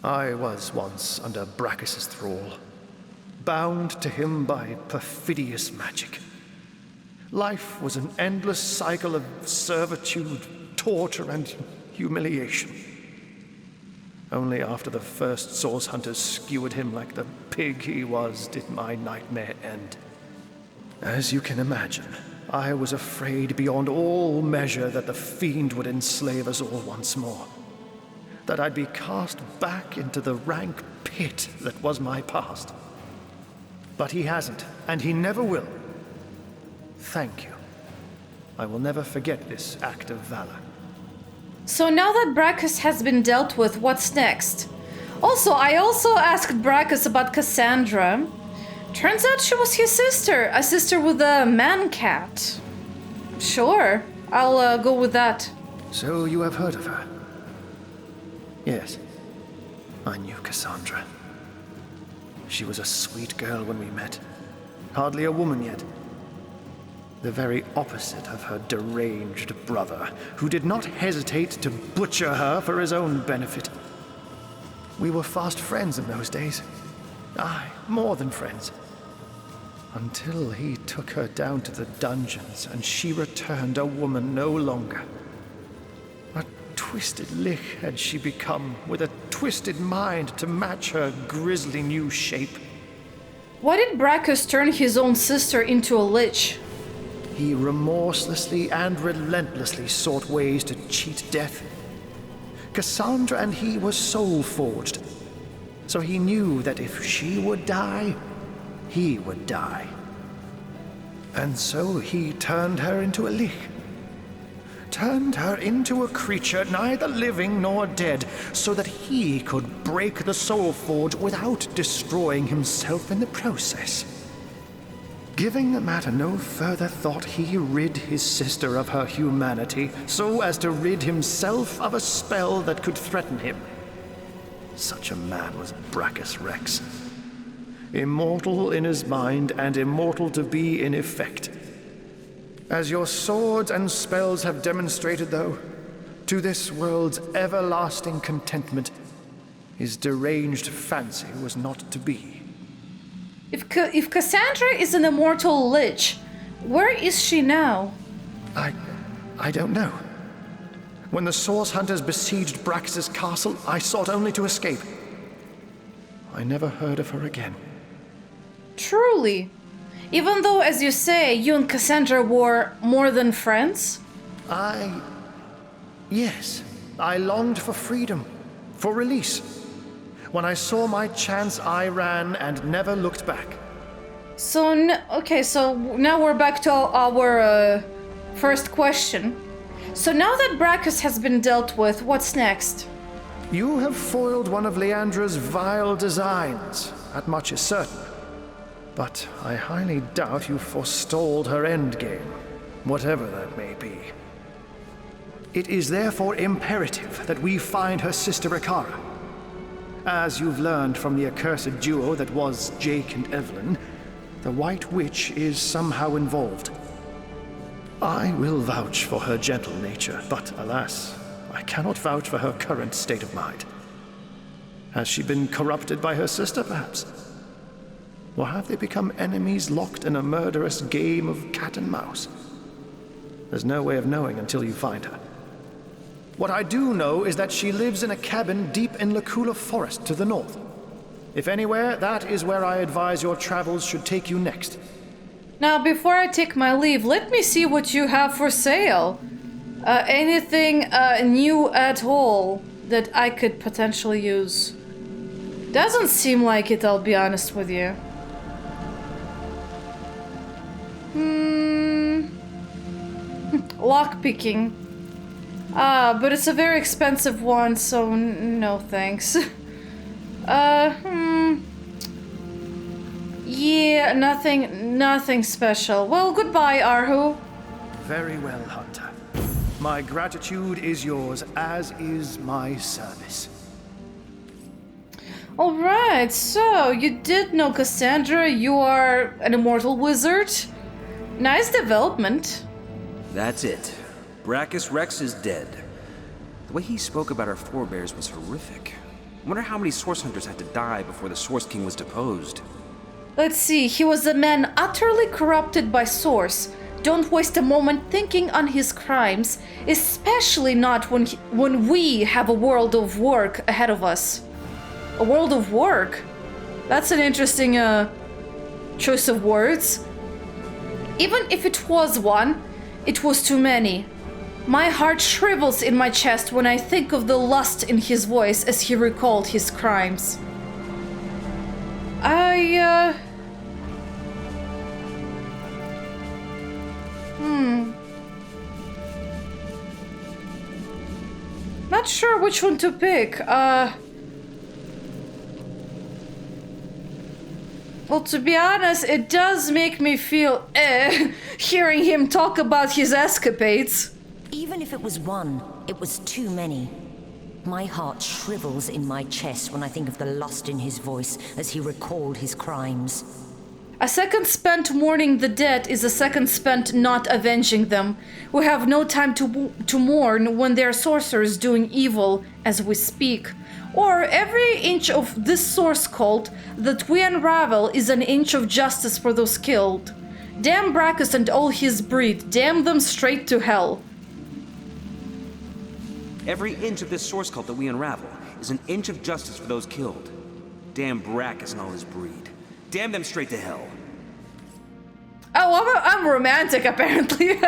I was once under Brachus's thrall, bound to him by perfidious magic. Life was an endless cycle of servitude, torture, and humiliation. Only after the first source hunters skewered him like the pig he was did my nightmare end. As you can imagine, I was afraid beyond all measure that the fiend would enslave us all once more. That I'd be cast back into the rank pit that was my past. But he hasn't, and he never will. Thank you. I will never forget this act of valor. So now that Brachus has been dealt with, what's next? Also, I asked Brachus about Cassandra. Turns out she was his sister, a sister with a man-cat. Sure, I'll go with that. So you have heard of her? Yes, I knew Cassandra. She was a sweet girl when we met. Hardly a woman yet. The very opposite of her deranged brother, who did not hesitate to butcher her for his own benefit. We were fast friends in those days. Aye, more than friends. Until he took her down to the dungeons and she returned a woman no longer. A twisted lich had she become, with a twisted mind to match her grisly new shape. Why did Brachus turn his own sister into a lich? He remorselessly and relentlessly sought ways to cheat death. Cassandra and he were soul-forged, so he knew that if she would die, he would die. And so he turned her into a lich. Turned her into a creature neither living nor dead, so that he could break the soul forge without destroying himself in the process. Giving the matter no further thought, he rid his sister of her humanity, so as to rid himself of a spell that could threaten him. Such a man was Brachus Rex. Immortal in his mind and immortal to be in effect. As your swords and spells have demonstrated, though, to this world's everlasting contentment, his deranged fancy was not to be. If Cassandra is an immortal lich, where is she now? I don't know. When the Source Hunters besieged Brachus's castle, I sought only to escape. I never heard of her again. Truly? Even though, as you say, you and Cassandra were more than friends? Yes. I longed for freedom, for release. When I saw my chance, I ran and never looked back. So now we're back to our first question. So now that Brachus has been dealt with, what's next? You have foiled one of Leandra's vile designs, that much is certain. But I highly doubt you forestalled her endgame, whatever that may be. It is therefore imperative that we find her sister Ikara. As you've learned from the accursed duo that was Jake and Evelyn, the White Witch is somehow involved. I will vouch for her gentle nature, but alas, I cannot vouch for her current state of mind. Has she been corrupted by her sister, perhaps? Or have they become enemies locked in a murderous game of cat and mouse? There's no way of knowing until you find her. What I do know is that she lives in a cabin deep in Lacula Forest to the north. If anywhere, that is where I advise your travels should take you next. Now, before I take my leave, let me see what you have for sale. Anything new at all that I could potentially use? Doesn't seem like it, I'll be honest with you. Lockpicking. But it's a very expensive one, so no thanks. Yeah, nothing special. Well, goodbye, Arhu. Very well, Hunter. My gratitude is yours, as is my service. Alright, so you did know Cassandra, you are an immortal wizard. Nice development. That's it. Brachus Rex is dead. The way he spoke about our forebears was horrific. I wonder how many Source Hunters had to die before the Source King was deposed. Let's see, he was a man utterly corrupted by Source. Don't waste a moment thinking on his crimes, especially not when we have a world of work ahead of us. A world of work? That's an interesting choice of words. Even if it was one, it was too many. My heart shrivels in my chest when I think of the lust in his voice as he recalled his crimes. Not sure which one to pick. Well, to be honest, it does make me feel hearing him talk about his escapades. Even if it was one, it was too many. My heart shrivels in my chest when I think of the lust in his voice as he recalled his crimes. A second spent mourning the dead is a second spent not avenging them. We have no time to mourn when there are sorcerers doing evil as we speak. Or every inch of this source cult that we unravel is an inch of justice for those killed. Damn Brachus and all his breed, damn them straight to hell. Every inch of this Source Cult that we unravel is an inch of justice for those killed. Damn Brachus and all his breed. Damn them straight to hell. Oh, I'm romantic, apparently.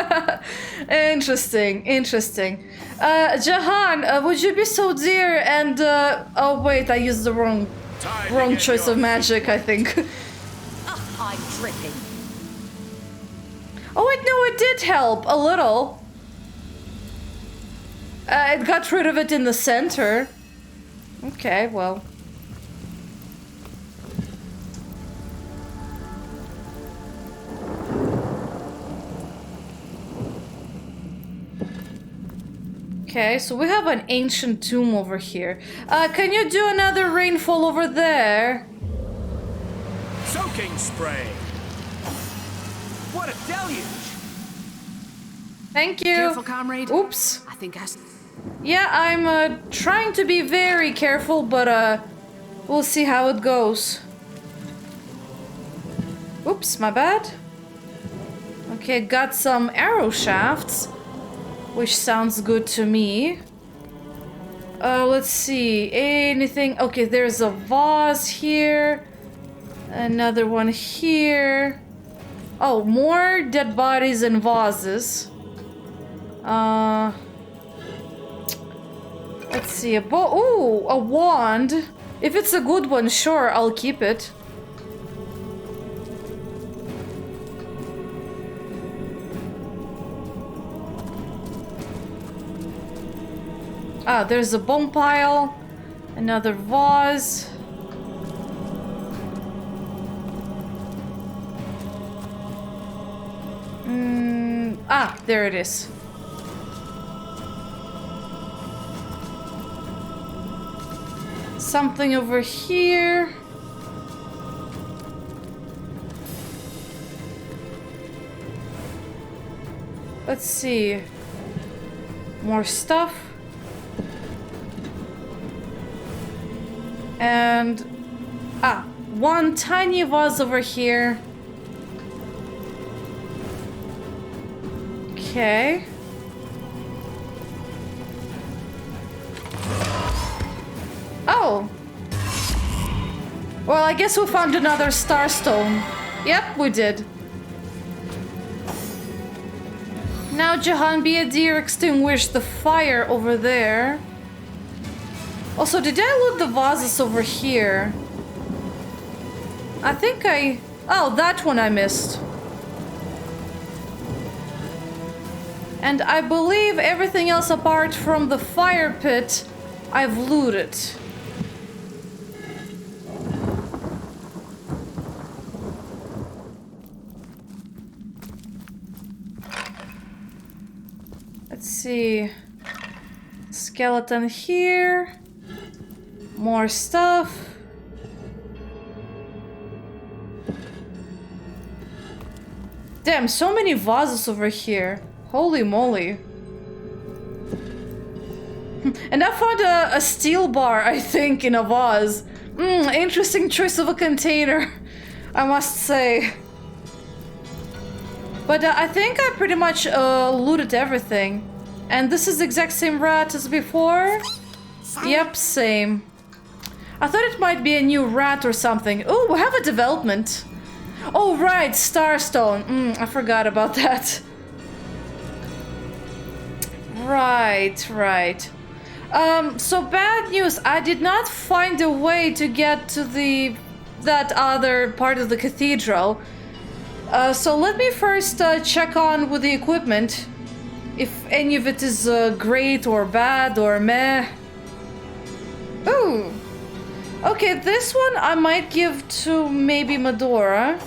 Interesting. Jahan, would you be so dear and, oh wait, I used the wrong choice of magic, I think. I'm dripping. Oh wait, no, it did help, a little. It got rid of it in the center. Okay, well. Okay, so we have an ancient tomb over here. Can you do another rainfall over there? Soaking spray! What a deluge! Thank you. Careful, comrade. Oops. I think Yeah, I'm trying to be very careful, but we'll see how it goes. Oops, my bad. Okay, got some arrow shafts, which sounds good to me. Let's see, anything? Okay, there's a vase here. Another one here. Oh, more dead bodies and vases. Let's see, a ooh, a wand. If it's a good one, sure, I'll keep it. Ah, there's a bone pile. Another vase. Ah, there it is. Something over here. Let's see. More stuff. And one tiny vase over here. Okay. Oh. Well, I guess we found another starstone. Yep, we did. Now, Jahan, be a dear, extinguish the fire over there. Also, did I loot the vases over here? I think I... Oh, that one I missed. And I believe everything else apart from the fire pit, I've looted. Let's see. Skeleton here. More stuff. Damn, so many vases over here. Holy moly. And I found a steel bar, I think, in a vase. Interesting choice of a container, I must say. But I think I pretty much looted everything. And this is the exact same rat as before? Yep, same. I thought it might be a new rat or something. Oh, we have a development. Oh, right, Starstone. I forgot about that. Right. So bad news. I did not find a way to get to that other part of the cathedral. So let me first check on with the equipment. If any of it is great or bad or meh. Ooh. Okay, this one I might give to maybe Medora.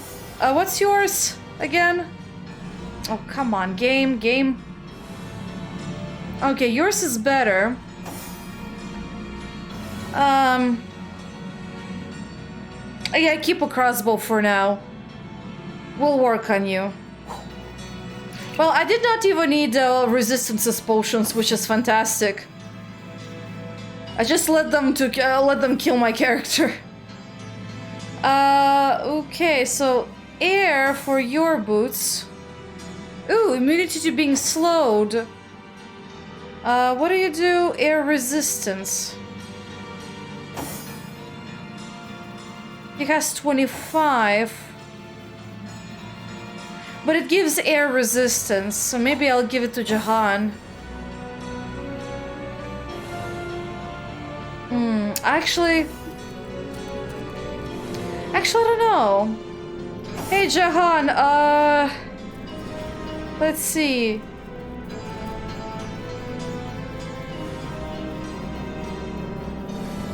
What's yours again? Oh, come on, game. Okay, yours is better. Yeah, keep a crossbow for now. We'll work on you. Well, I did not even need resistances potions, which is fantastic. I just let them kill my character. Okay, so air for your boots. Ooh, immunity to being slowed. What do you do? Air resistance. It has 25. But it gives air resistance, so maybe I'll give it to Jahan. Actually, I don't know. Hey, Jahan, let's see.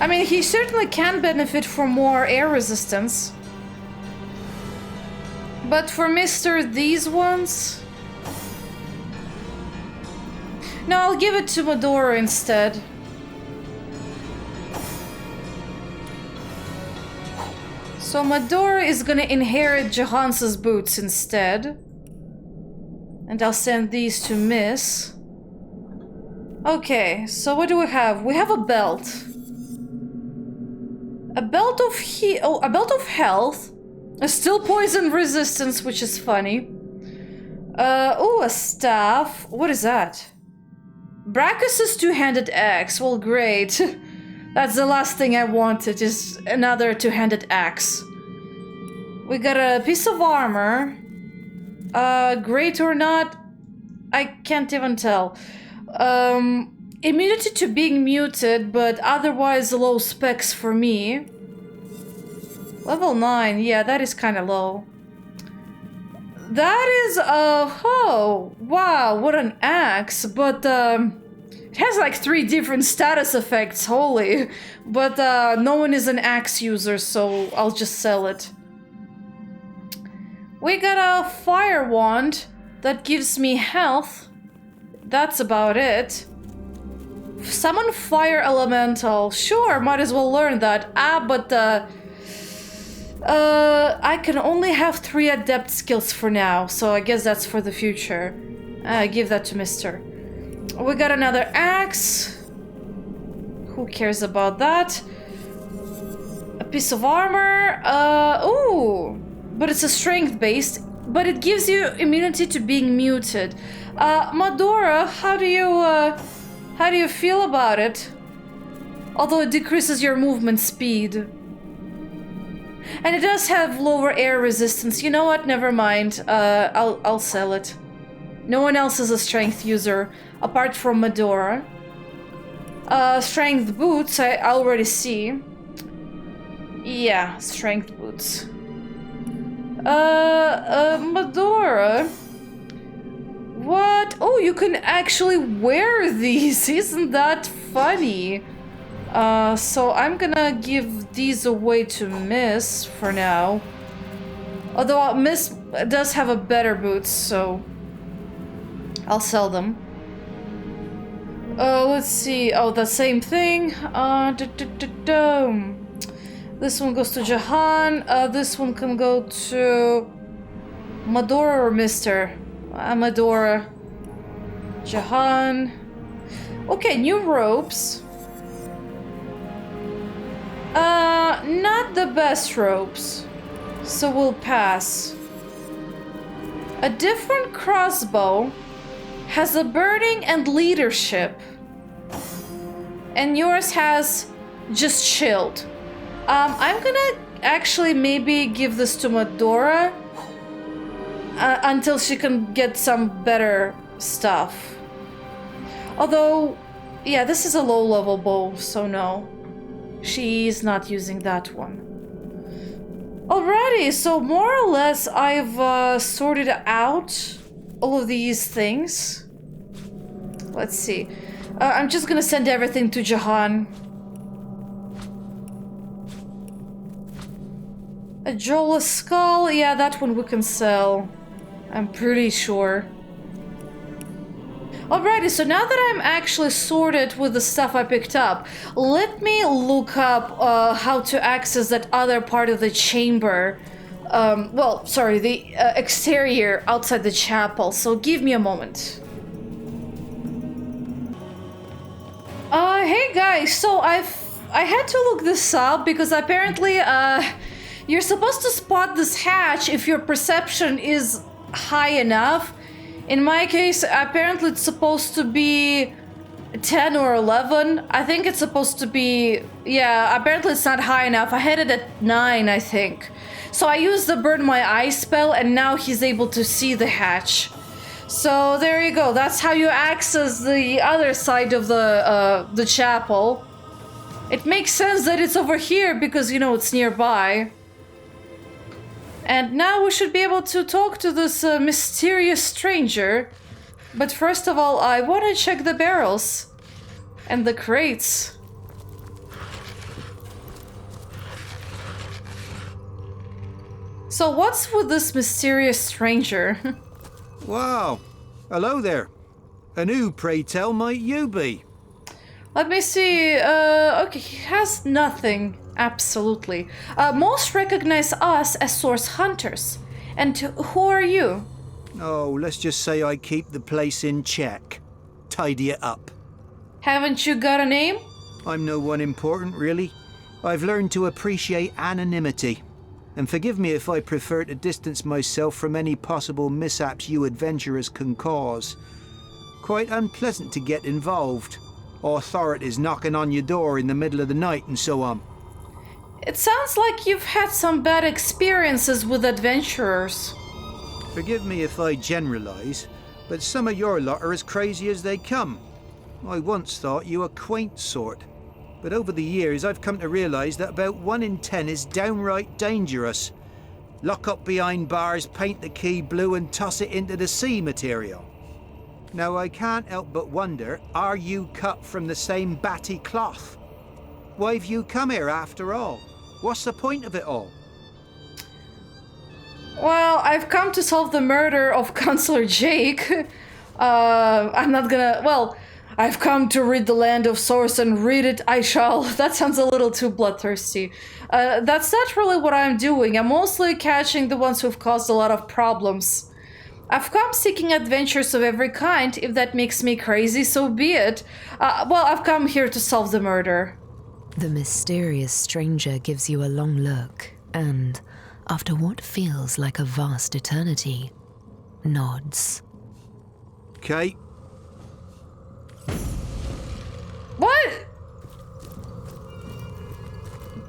I mean, he certainly can benefit from more air resistance. But for Mr. These ones... No, I'll give it to Medora instead. So Medora is gonna inherit Jahan's boots instead. And I'll send these to Miss. Okay, so what do we have? We have a belt. A belt of health. A still poison resistance, which is funny. Oh, a staff. What is that? Brachus's two-handed axe. Well, great. That's the last thing I wanted, is another two-handed axe. We got a piece of armor. Great or not, I can't even tell. Immunity to being muted, but otherwise low specs for me. Level 9, yeah, that is kind of low. That is, oh, wow, what an axe, but, it has like 3 different status effects, holy. But, no one is an axe user, so I'll just sell it. We got a fire wand that gives me health. That's about it. Summon fire elemental. Sure, might as well learn that. But I can only have 3 adept skills for now, so I guess that's for the future. Give that to Mister. We got another axe. Who cares about that? A piece of armor. Ooh, but it's a strength based, but it gives you immunity to being muted. Medora, how do you feel about it? Although it decreases your movement speed. And it does have lower air resistance. You know what? Never mind. I'll sell it. No one else is a strength user apart from Medora. Strength boots, I already see. Yeah, strength boots. Medora. What? Oh, you can actually wear these. Isn't that funny? So I'm gonna give these away to Miss for now. Although Miss does have a better boots, so I'll sell them. Let's see. Oh, the same thing. This one goes to Jahan. This one can go to Medora or Mr.? Medora. Jahan. Okay, new ropes. Not the best ropes. So we'll pass. A different crossbow has a burning and leadership. And yours has just shield. I'm gonna actually maybe give this to Medora until she can get some better stuff. Although, yeah, this is a low-level bow, so no. She's not using that one. Alrighty, so more or less I've sorted out all of these things. Let's see. I'm just gonna send everything to Jahan. A Jola skull, yeah, that one we can sell. I'm pretty sure. Alrighty, so now that I'm actually sorted with the stuff I picked up, let me look up how to access that other part of the chamber. The exterior outside the chapel, so give me a moment. Hey guys, so I had to look this up because apparently you're supposed to spot this hatch if your perception is high enough. In my case, apparently it's supposed to be 10 or 11. I think it's supposed to be, yeah, apparently it's not high enough. I had it at 9, I think. So I used the burn my eye spell and now he's able to see the hatch. So there you go. That's how you access the other side of the chapel. It makes sense that it's over here because, you know, it's nearby. And now we should be able to talk to this mysterious stranger. But first of all, I want to check the barrels and the crates. So what's with this mysterious stranger? Wow. Hello there. And who, pray tell, might you be? Let me see. Okay, he has nothing. Absolutely. Most recognize us as source hunters. And who are you? Oh, let's just say I keep the place in check. Tidy it up. Haven't you got a name? I'm no one important, really. I've learned to appreciate anonymity. And forgive me if I prefer to distance myself from any possible mishaps you adventurers can cause. Quite unpleasant to get involved. Authorities knocking on your door in the middle of the night and so on. It sounds like you've had some bad experiences with adventurers. Forgive me if I generalise, but some of your lot are as crazy as they come. I once thought you a quaint sort, but over the years I've come to realise that about 1 in 10 is downright dangerous. Lock up behind bars, paint the key blue and toss it into the sea material. Now I can't help but wonder, are you cut from the same batty cloth? Why've you come here after all? What's the point of it all? Well, I've come to solve the murder of Counselor Jake. I'm not gonna... Well, I've come to rid the land of source and read it I shall. That sounds a little too bloodthirsty. That's not really what I'm doing. I'm mostly catching the ones who've caused a lot of problems. I've come seeking adventures of every kind. If that makes me crazy, so be it. I've come here to solve the murder. The mysterious stranger gives you a long look and, after what feels like a vast eternity, nods. Okay. What?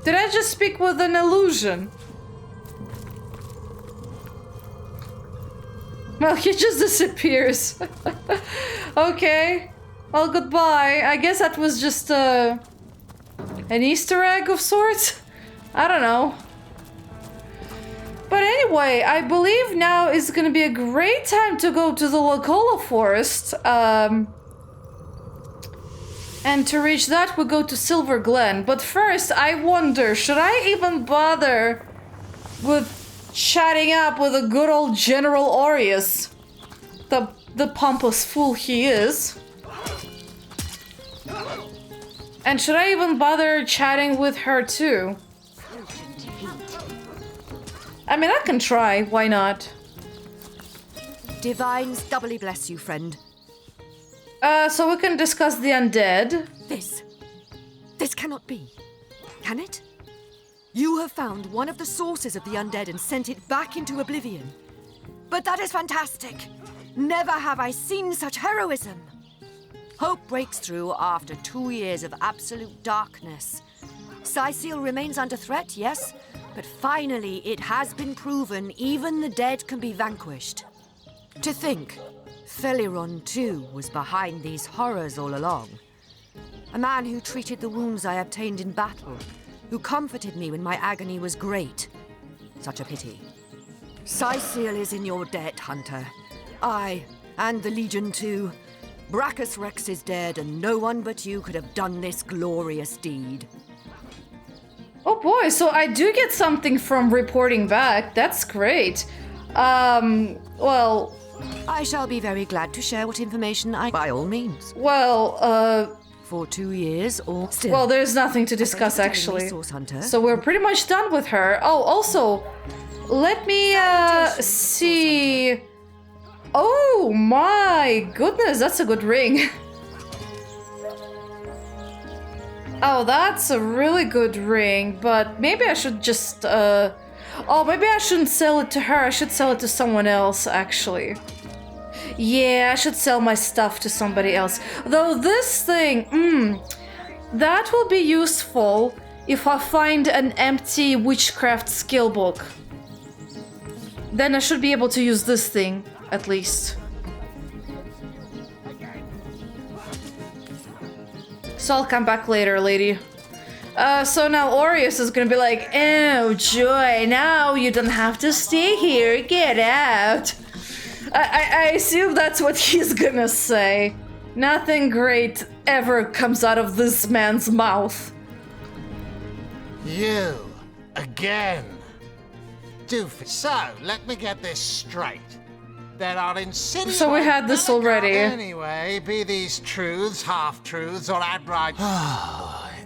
Did I just speak with an illusion? Well, he just disappears. Okay. Well, goodbye. I guess that was just an Easter egg of sorts? I don't know. But anyway, I believe now is gonna be a great time to go to the Locola Forest. And to reach that, we go to Silver Glen. But first, I wonder, should I even bother with chatting up with a good old General Aureus? The pompous fool he is. And should I even bother chatting with her too? I mean, I can try, why not? Divines doubly bless you, friend. So we can discuss the undead. This cannot be. Can it? You have found one of the sources of the undead and sent it back into oblivion. But that is fantastic. Never have I seen such heroism. Hope breaks through after 2 years of absolute darkness. Cyseal remains under threat, yes, but finally it has been proven even the dead can be vanquished. To think, Feliron too was behind these horrors all along. A man who treated the wounds I obtained in battle, who comforted me when my agony was great. Such a pity. Cyseal is in your debt, Hunter. I, and the Legion too. Brachus Rex is dead, and no one but you could have done this glorious deed. Oh boy, so I do get something from reporting back. That's great. Well... I shall be very glad to share what information I... By all means. Well, For 2 years, or still... Well, there's nothing to discuss, actually. So we're pretty much done with her. Oh, also, let me, see... Oh my goodness, that's a good ring. Oh, that's a really good ring, but maybe I should just, Oh, maybe I shouldn't sell it to her, I should sell it to someone else, actually. Yeah, I should sell my stuff to somebody else. Though this thing, that will be useful if I find an empty witchcraft skill book. Then I should be able to use this thing, at least. So I'll come back later, lady. So now Aureus is gonna be like, oh joy, now you don't have to stay here, get out. I assume that's what he's gonna say. Nothing great ever comes out of this man's mouth. You, again. Doofy. So, let me get this straight. There are insidious... So we had this already. Anyway, be these truths, half-truths, or outright...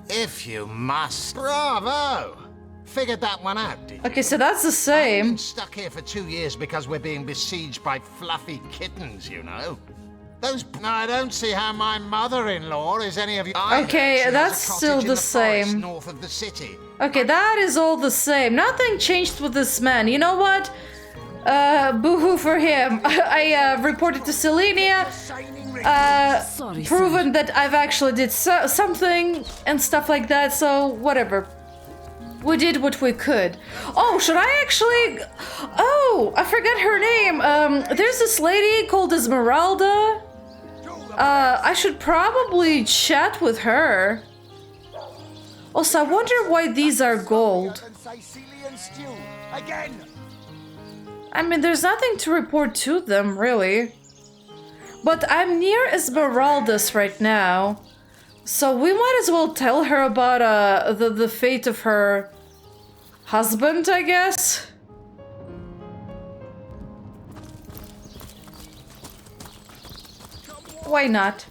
If you must. Bravo! Figured that one out, did you? Okay, so that's the same. I've been stuck here for 2 years because we're being besieged by fluffy kittens, you know. Those... No, I don't see how my mother-in-law is any of you... Okay, that's still the same. North of the city. Okay, that is all the same. Nothing changed with this man. You know what? Boo-hoo for him. I reported to Selenia. Proven that I've actually did something and stuff like that, so whatever. We did what we could. Oh, should I actually... Oh, I forgot her name. There's this lady called Esmeralda. I should probably chat with her. Also, I wonder why these are gold. I mean, there's nothing to report to them, really. But I'm near Esmeralda's right now. So we might as well tell her about the fate of her husband, I guess. Why not?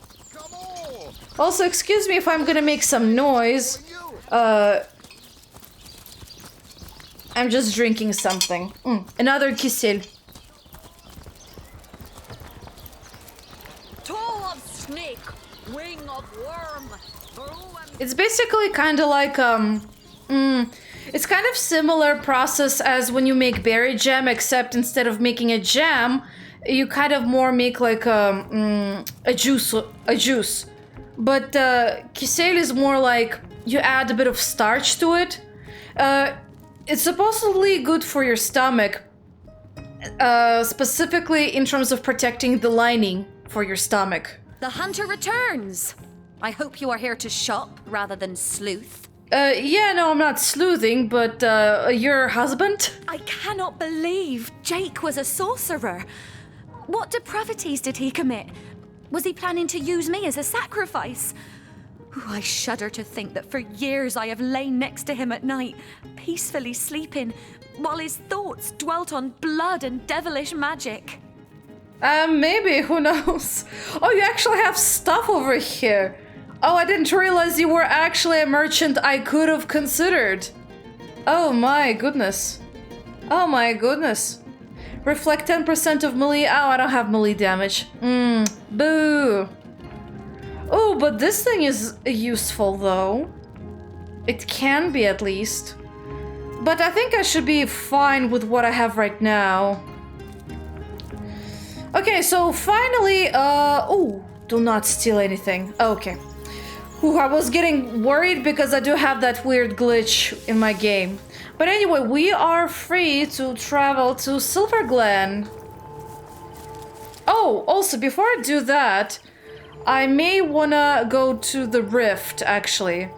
Also, excuse me if I'm gonna make some noise. I'm just drinking something. Another kisel. Toe of snake, wing of worm. It's basically kind of like it's kind of similar process as when you make berry jam, except instead of making a jam, you kind of more make like a juice. But kisel is more like you add a bit of starch to it. It's supposedly good for your stomach, specifically in terms of protecting the lining for your stomach. The hunter returns. I hope you are here to shop rather than sleuth. Yeah, no, I'm not sleuthing, but your husband? I cannot believe Jake was a sorcerer. What depravities did he commit? Was he planning to use me as a sacrifice? Ooh, I shudder to think that for years I have lain next to him at night, peacefully sleeping, while his thoughts dwelt on blood and devilish magic. Maybe, who knows? Oh, you actually have stuff over here. Oh, I didn't realize you were actually a merchant I could have considered. Oh my goodness. Oh my goodness. Reflect 10% of melee. Oh, I don't have melee damage. Boo. Oh, but this thing is useful though. It can be at least. But I think I should be fine with what I have right now. Okay, so finally, oh, do not steal anything. Okay. Ooh, I was getting worried because I do have that weird glitch in my game. But anyway, we are free to travel to Silverglen. Oh, also, before I do that, I may wanna go to the Rift, actually.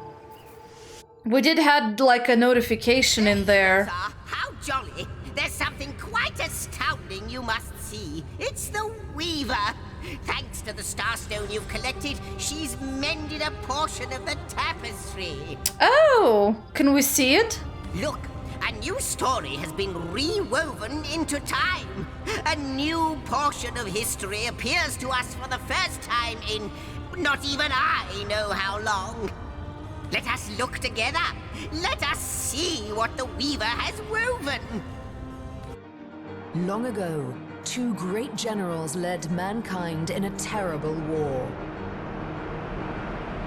We did have, like, a notification in there. How jolly! There's something quite astounding you must see. It's the Weaver. Thanks to the Starstone you've collected, she's mended a portion of the tapestry. Oh, can we see it? Look, a new story has been rewoven into time. A new portion of history appears to us for the first time in not even I know how long. Let us look together. Let us see what the Weaver has woven. Long ago, two great generals led mankind in a terrible war.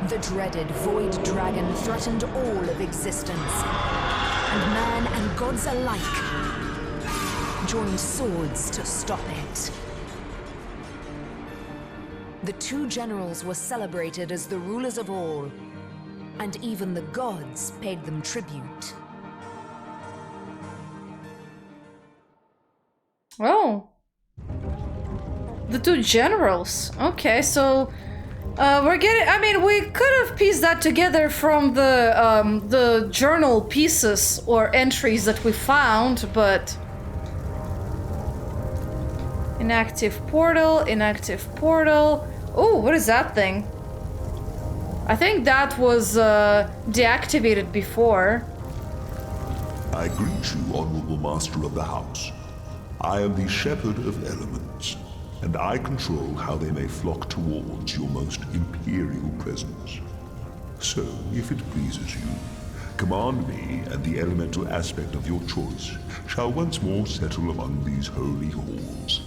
The dreaded Void Dragon threatened all of existence, and man and gods alike joined swords to stop it. The two generals were celebrated as the rulers of all, and even the gods paid them tribute. Oh. The two generals. Okay, so we're getting, I mean, we could have pieced that together from the journal pieces or entries that we found, but inactive portal. Oh, what is that thing? I think that was deactivated before. I greet you, honorable master of the house. I am the Shepherd of Elements, and I control how they may flock towards your most imperial presence. So, if it pleases you, command me, and the elemental aspect of your choice shall once more settle among these holy halls.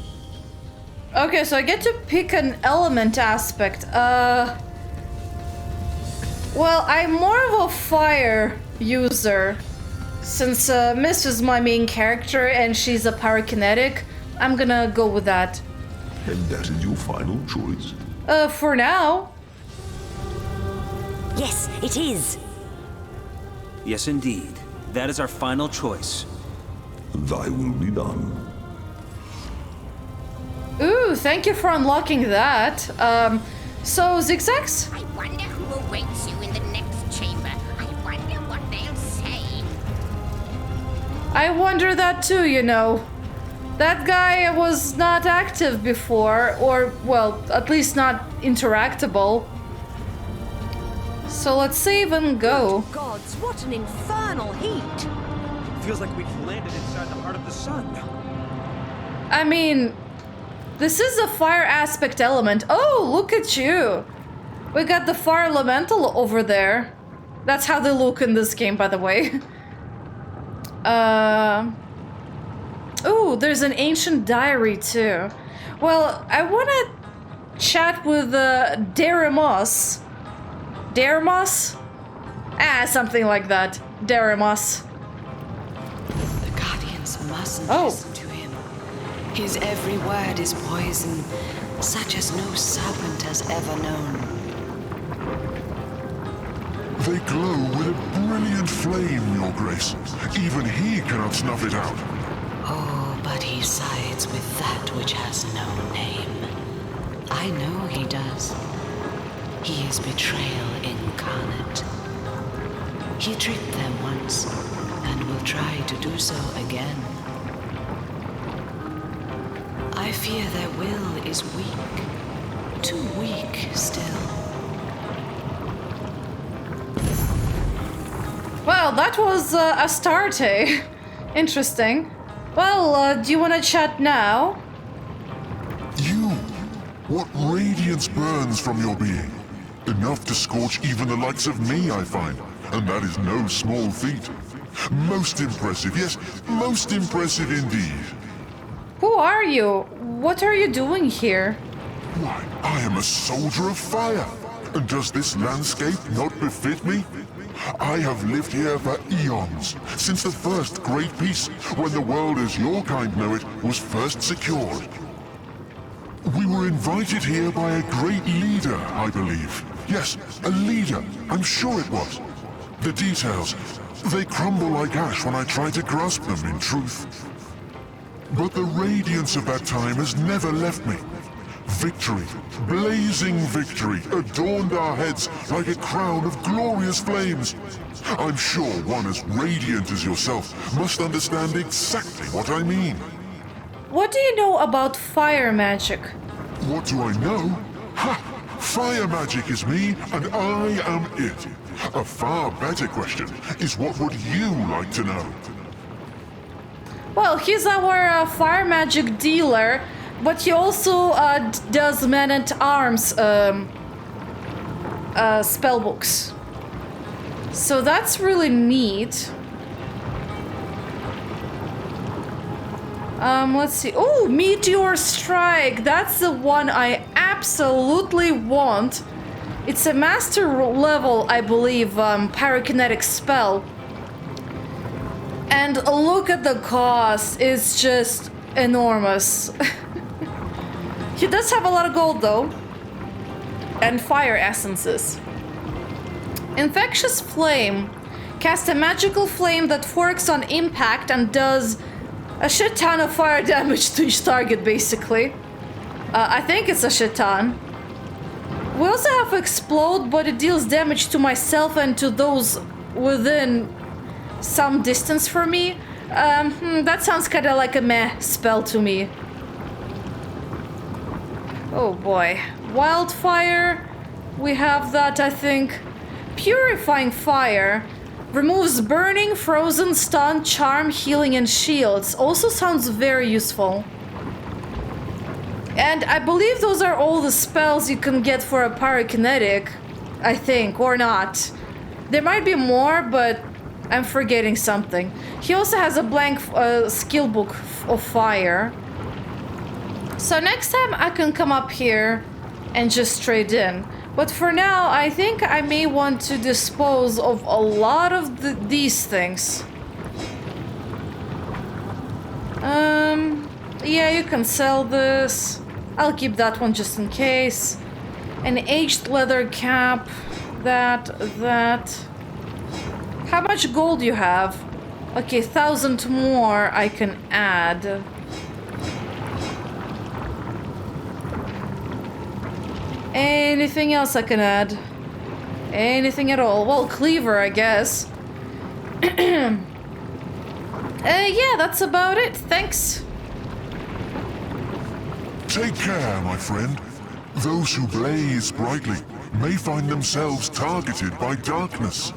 Okay, so I get to pick an element aspect. Well, I'm more of a fire user. Since Miss is my main character and she's a pyrokinetic, I'm gonna go with that. And that is your final choice? For now. Yes, it is. Yes, indeed. That is our final choice. Thy will be done. Ooh, thank you for unlocking that. So zigzags? I wonder who awaits you in the next chamber. I wonder what they'll say. I wonder that too, you know. That guy was not active before, or, well, at least not interactable. So let's save and go. Gods, what an infernal heat! Feels like we've landed inside the heart of the sun. I mean, this is a fire aspect element. Oh, look at you. We got the fire elemental over there. That's how they look in this game, by the way. Oh, there's an ancient diary too. Well, I want to chat with Deremos. Deremos? Something like that. Deremos. The Guardians mustn't listen to him. His every word is poison, such as no serpent has ever known. They glow with a brilliant flame, Your Grace. Even he cannot snuff it out. Oh, but he sides with that which has no name. I know he does. He is betrayal incarnate. He tricked them once, and will try to do so again. I fear their will is weak. Too weak still. Well, that was Astarte. Interesting. Well, do you want to chat now? You! What radiance burns from your being? Enough to scorch even the likes of me, I find. And that is no small feat. Most impressive, yes, most impressive indeed. Who are you? What are you doing here? Why, I am a soldier of fire. And does this landscape not befit me? I have lived here for eons, since the first great peace, when the world as your kind know it was first secured. We were invited here by a great leader, I believe. Yes, a leader. I'm sure it was. The details, they crumble like ash when I try to grasp them in truth. But the radiance of that time has never left me. Victory, blazing victory, adorned our heads like a crown of glorious flames. I'm sure one as radiant as yourself must understand exactly what I mean. What do you know about fire magic? What do I know? Ha! Fire magic is me, and I am it. A far better question is what would you like to know? Well, he's our fire magic dealer, but he also does man-at-arms spell books. So that's really neat. Let's see. Oh, Meteor Strike. That's the one I absolutely want. It's a master level, I believe, pyrokinetic spell. And look at the cost. It's just enormous. He does have a lot of gold, though. And fire essences. Infectious Flame. Cast a magical flame that works on impact and does a shit ton of fire damage to each target, basically. I think it's a shit ton. We also have Explode, but it deals damage to myself and to those within some distance from me. That sounds kind of like a meh spell to me. Oh boy. Wildfire. We have that, I think. Purifying Fire. Removes burning, frozen, stun, charm, healing, and shields. Also sounds very useful. And I believe those are all the spells you can get for a pyrokinetic. I think, or not. There might be more, but I'm forgetting something. He also has a blank skill book of fire. So next time I can come up here and just trade in. But for now, I think I may want to dispose of a lot of these things. Yeah, you can sell this. I'll keep that one just in case. An aged leather cap. That. How much gold you have? Okay, 1,000 more I can add. Anything else I can add? Anything at all? Well, cleaver, I guess. Yeah, that's about it. Thanks. Take care, my friend. Those who blaze brightly may find themselves targeted by darkness.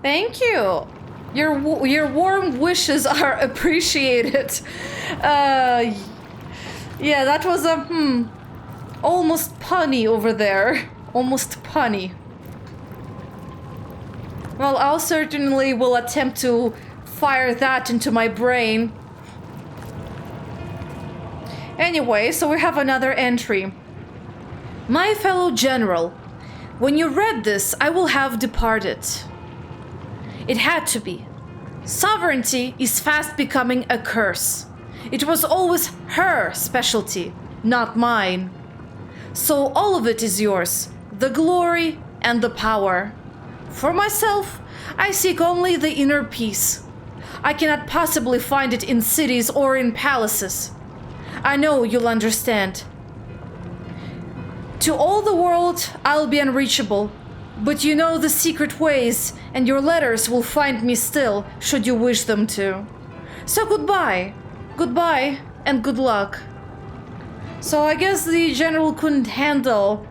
Thank you. Your warm wishes are appreciated. Yeah, that was a almost punny over there. Almost punny. Well, I'll certainly will attempt to fire that into my brain. Anyway, so we have another entry. My fellow general, when you read this, I will have departed. It had to be. Sovereignty is fast becoming a curse. It was always her specialty, not mine. So all of it is yours, the glory and the power. For myself, I seek only the inner peace. I cannot possibly find it in cities or in palaces. I know you'll understand. To all the world, I'll be unreachable, but you know the secret ways, and your letters will find me still, should you wish them to. So goodbye. Goodbye, and good luck. So I guess the general couldn't handle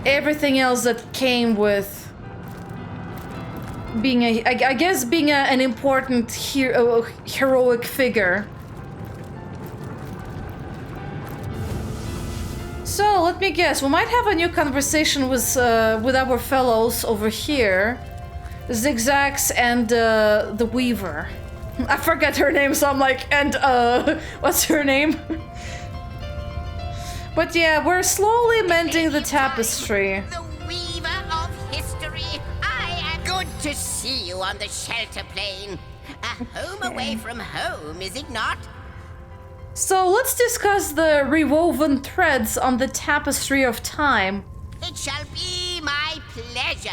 everything else that came with being an important heroic figure. So let me guess, we might have a new conversation with our fellows over here, Zigzags and the Weaver. I forget her name, so I'm like, and what's her name? But yeah, we're slowly mending the tapestry. The weaver of history, I am good to see you on the shelter plane. A home away from home, is it not? So let's discuss the rewoven threads on the tapestry of time. It shall be my pleasure.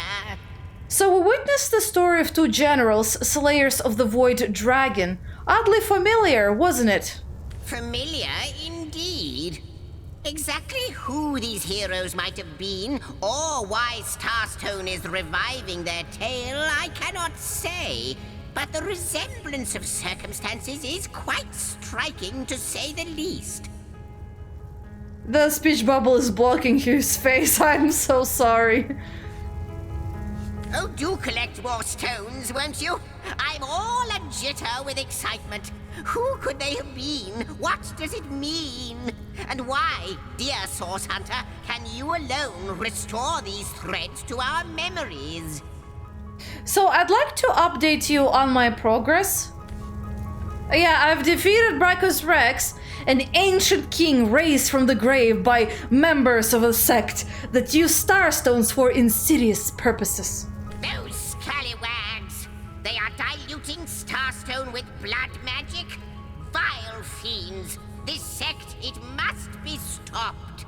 So we witnessed the story of two generals, slayers of the Void Dragon. Oddly familiar, wasn't it? Familiar indeed. Exactly who these heroes might have been, or why Starstone is reviving their tale, I cannot say. But the resemblance of circumstances is quite striking, to say the least. The speech bubble is blocking Hugh's face. I'm so sorry. Oh, do collect more stones, won't you? I'm all a jitter with excitement. Who could they have been? What does it mean? And why, dear Source Hunter, can you alone restore these threads to our memories? So I'd like to update you on my progress. Yeah, I've defeated Brachus Rex, an ancient king raised from the grave by members of a sect that use starstones for insidious purposes. Those scallywags! They are diluting Starstone with blood magic? Vile fiends! This sect, it must be stopped.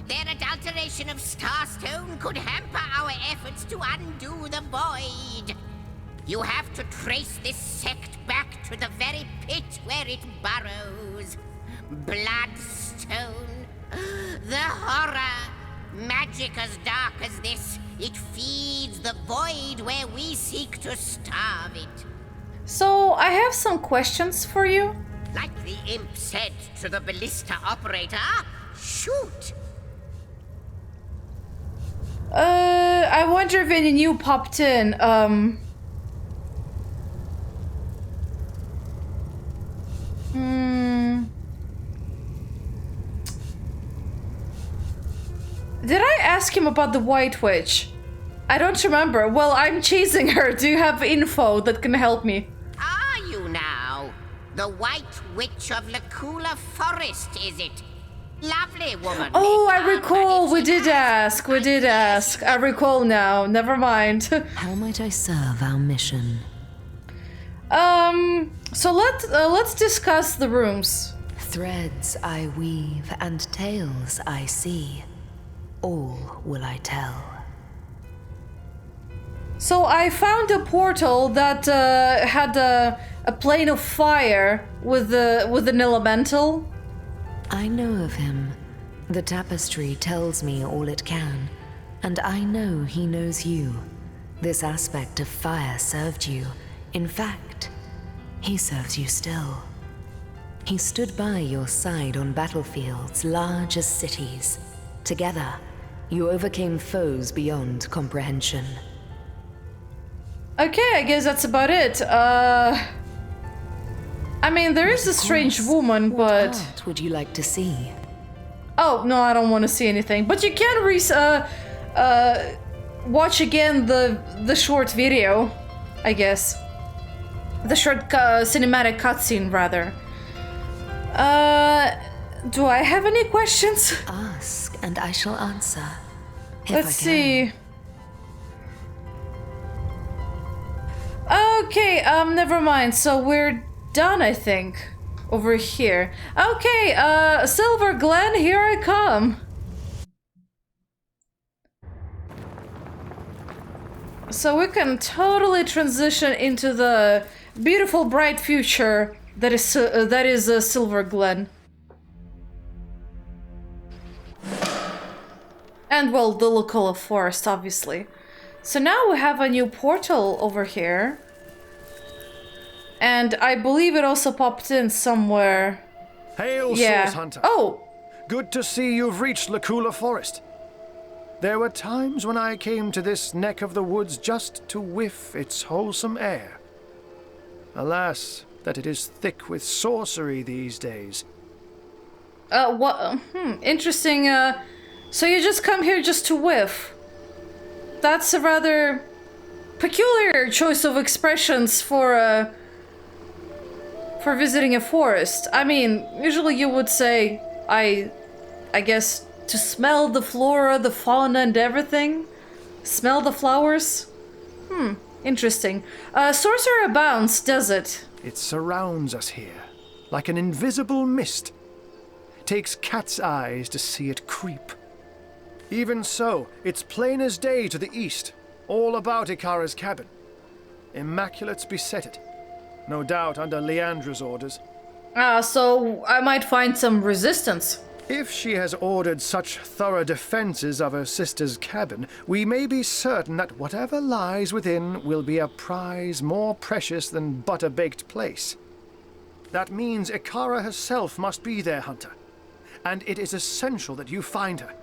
Their adulteration of Starstone could hamper our efforts to undo the void. You have to trace this sect back to the very pit where it burrows. Bloodstone. The horror. Magic as dark as this. It feeds the void where we seek to starve it. So I have some questions for you. Like the imp said to the ballista operator, shoot! I wonder if any new popped in. Did I ask him about the White Witch? I don't remember. Well, I'm chasing her. Do you have info that can help me? Are you now? The White Witch of Lacula Forest, is it? Lovely woman. Oh, I recall. We did ask. I recall now. Never mind. How might I serve our mission? So let's discuss the rooms. Threads I weave and tales I see. All will I tell. So I found a portal that had a plane of fire with an elemental. I know of him. The tapestry tells me all it can, and I know he knows you. This aspect of fire served you. In fact, he serves you still. He stood by your side on battlefields large as cities. Together, you overcame foes beyond comprehension. Okay, I guess that's about it. I mean, there is a strange woman, but... What would you like to see? Oh, no, I don't want to see anything. But you can watch again the short video, I guess. The short cinematic cutscene, rather. Do I have any questions? Ask, and I shall answer. Let's see. Okay, never mind. So we're done, I think. Over here. Okay, Silver Glen, here I come. So we can totally transition into the beautiful, bright future that is Silver Glen. And, well, the Lacula Forest, obviously. So now we have a new portal over here. And I believe it also popped in somewhere. Hail, Yeah. Source Hunter. Oh! Good to see you've reached Lacula Forest. There were times when I came to this neck of the woods just to whiff its wholesome air. Alas, that it is thick with sorcery these days. What? Interesting, so you just come here just to whiff? That's a rather peculiar choice of expressions for for visiting a forest? I mean, usually you would say, I guess, to smell the flora, the fauna, and everything. Smell the flowers? Interesting. Sorcerer abounds, does it? It surrounds us here, like an invisible mist. Takes cat's eyes to see it creep. Even so, it's plain as day to the east, all about Ikara's cabin. Immaculate's beset it, no doubt under Leandra's orders. So I might find some resistance. If she has ordered such thorough defenses of her sister's cabin, we may be certain that whatever lies within will be a prize more precious than butter-baked plaice. That means Ikara herself must be there, Hunter. And it is essential that you find her.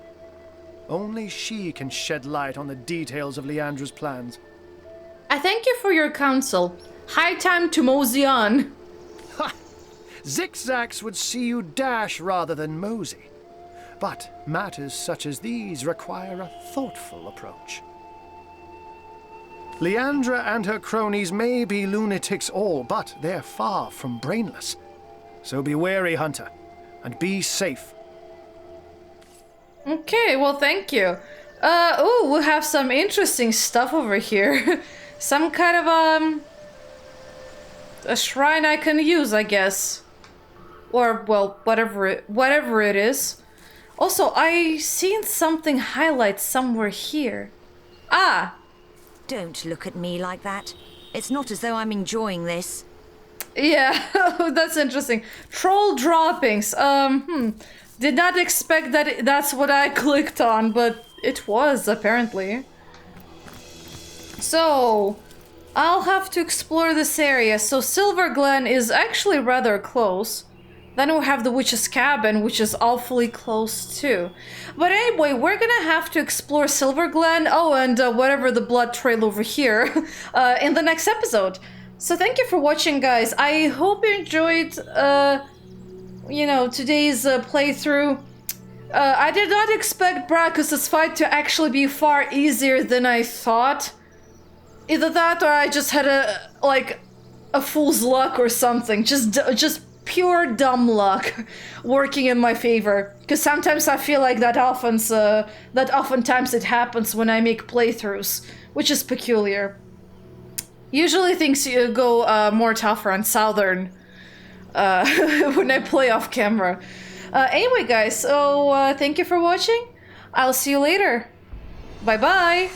Only she can shed light on the details of Leandra's plans. I thank you for your counsel. High time to mosey on. Ha! Zigzags would see you dash rather than mosey. But matters such as these require a thoughtful approach. Leandra and her cronies may be lunatics all, but they're far from brainless. So be wary, Hunter, and be safe. Okay, well, thank you. Oh, we have some interesting stuff over here. Some kind of, a shrine I can use, I guess. Or, well, whatever it is. Also, I seen something highlight somewhere here. Ah! Don't look at me like that. It's not as though I'm enjoying this. Yeah, that's interesting. Troll droppings. Did not expect that that's what I clicked on, but it was, apparently. So, I'll have to explore this area. So Silver Glen is actually rather close. Then we have the Witch's Cabin, which is awfully close too. But anyway, we're gonna have to explore Silver Glen, and whatever the blood trail over here, in the next episode. So thank you for watching, guys. I hope you enjoyed, today's playthrough. I did not expect Brachus's fight to actually be far easier than I thought. Either that or I just had a fool's luck or something. Just pure dumb luck working in my favor. Because sometimes I feel like that oftentimes it happens when I make playthroughs, which is peculiar. Usually things go more tougher on Southern when I play off camera. Anyway, guys, so thank you for watching. I'll see you later. Bye-bye.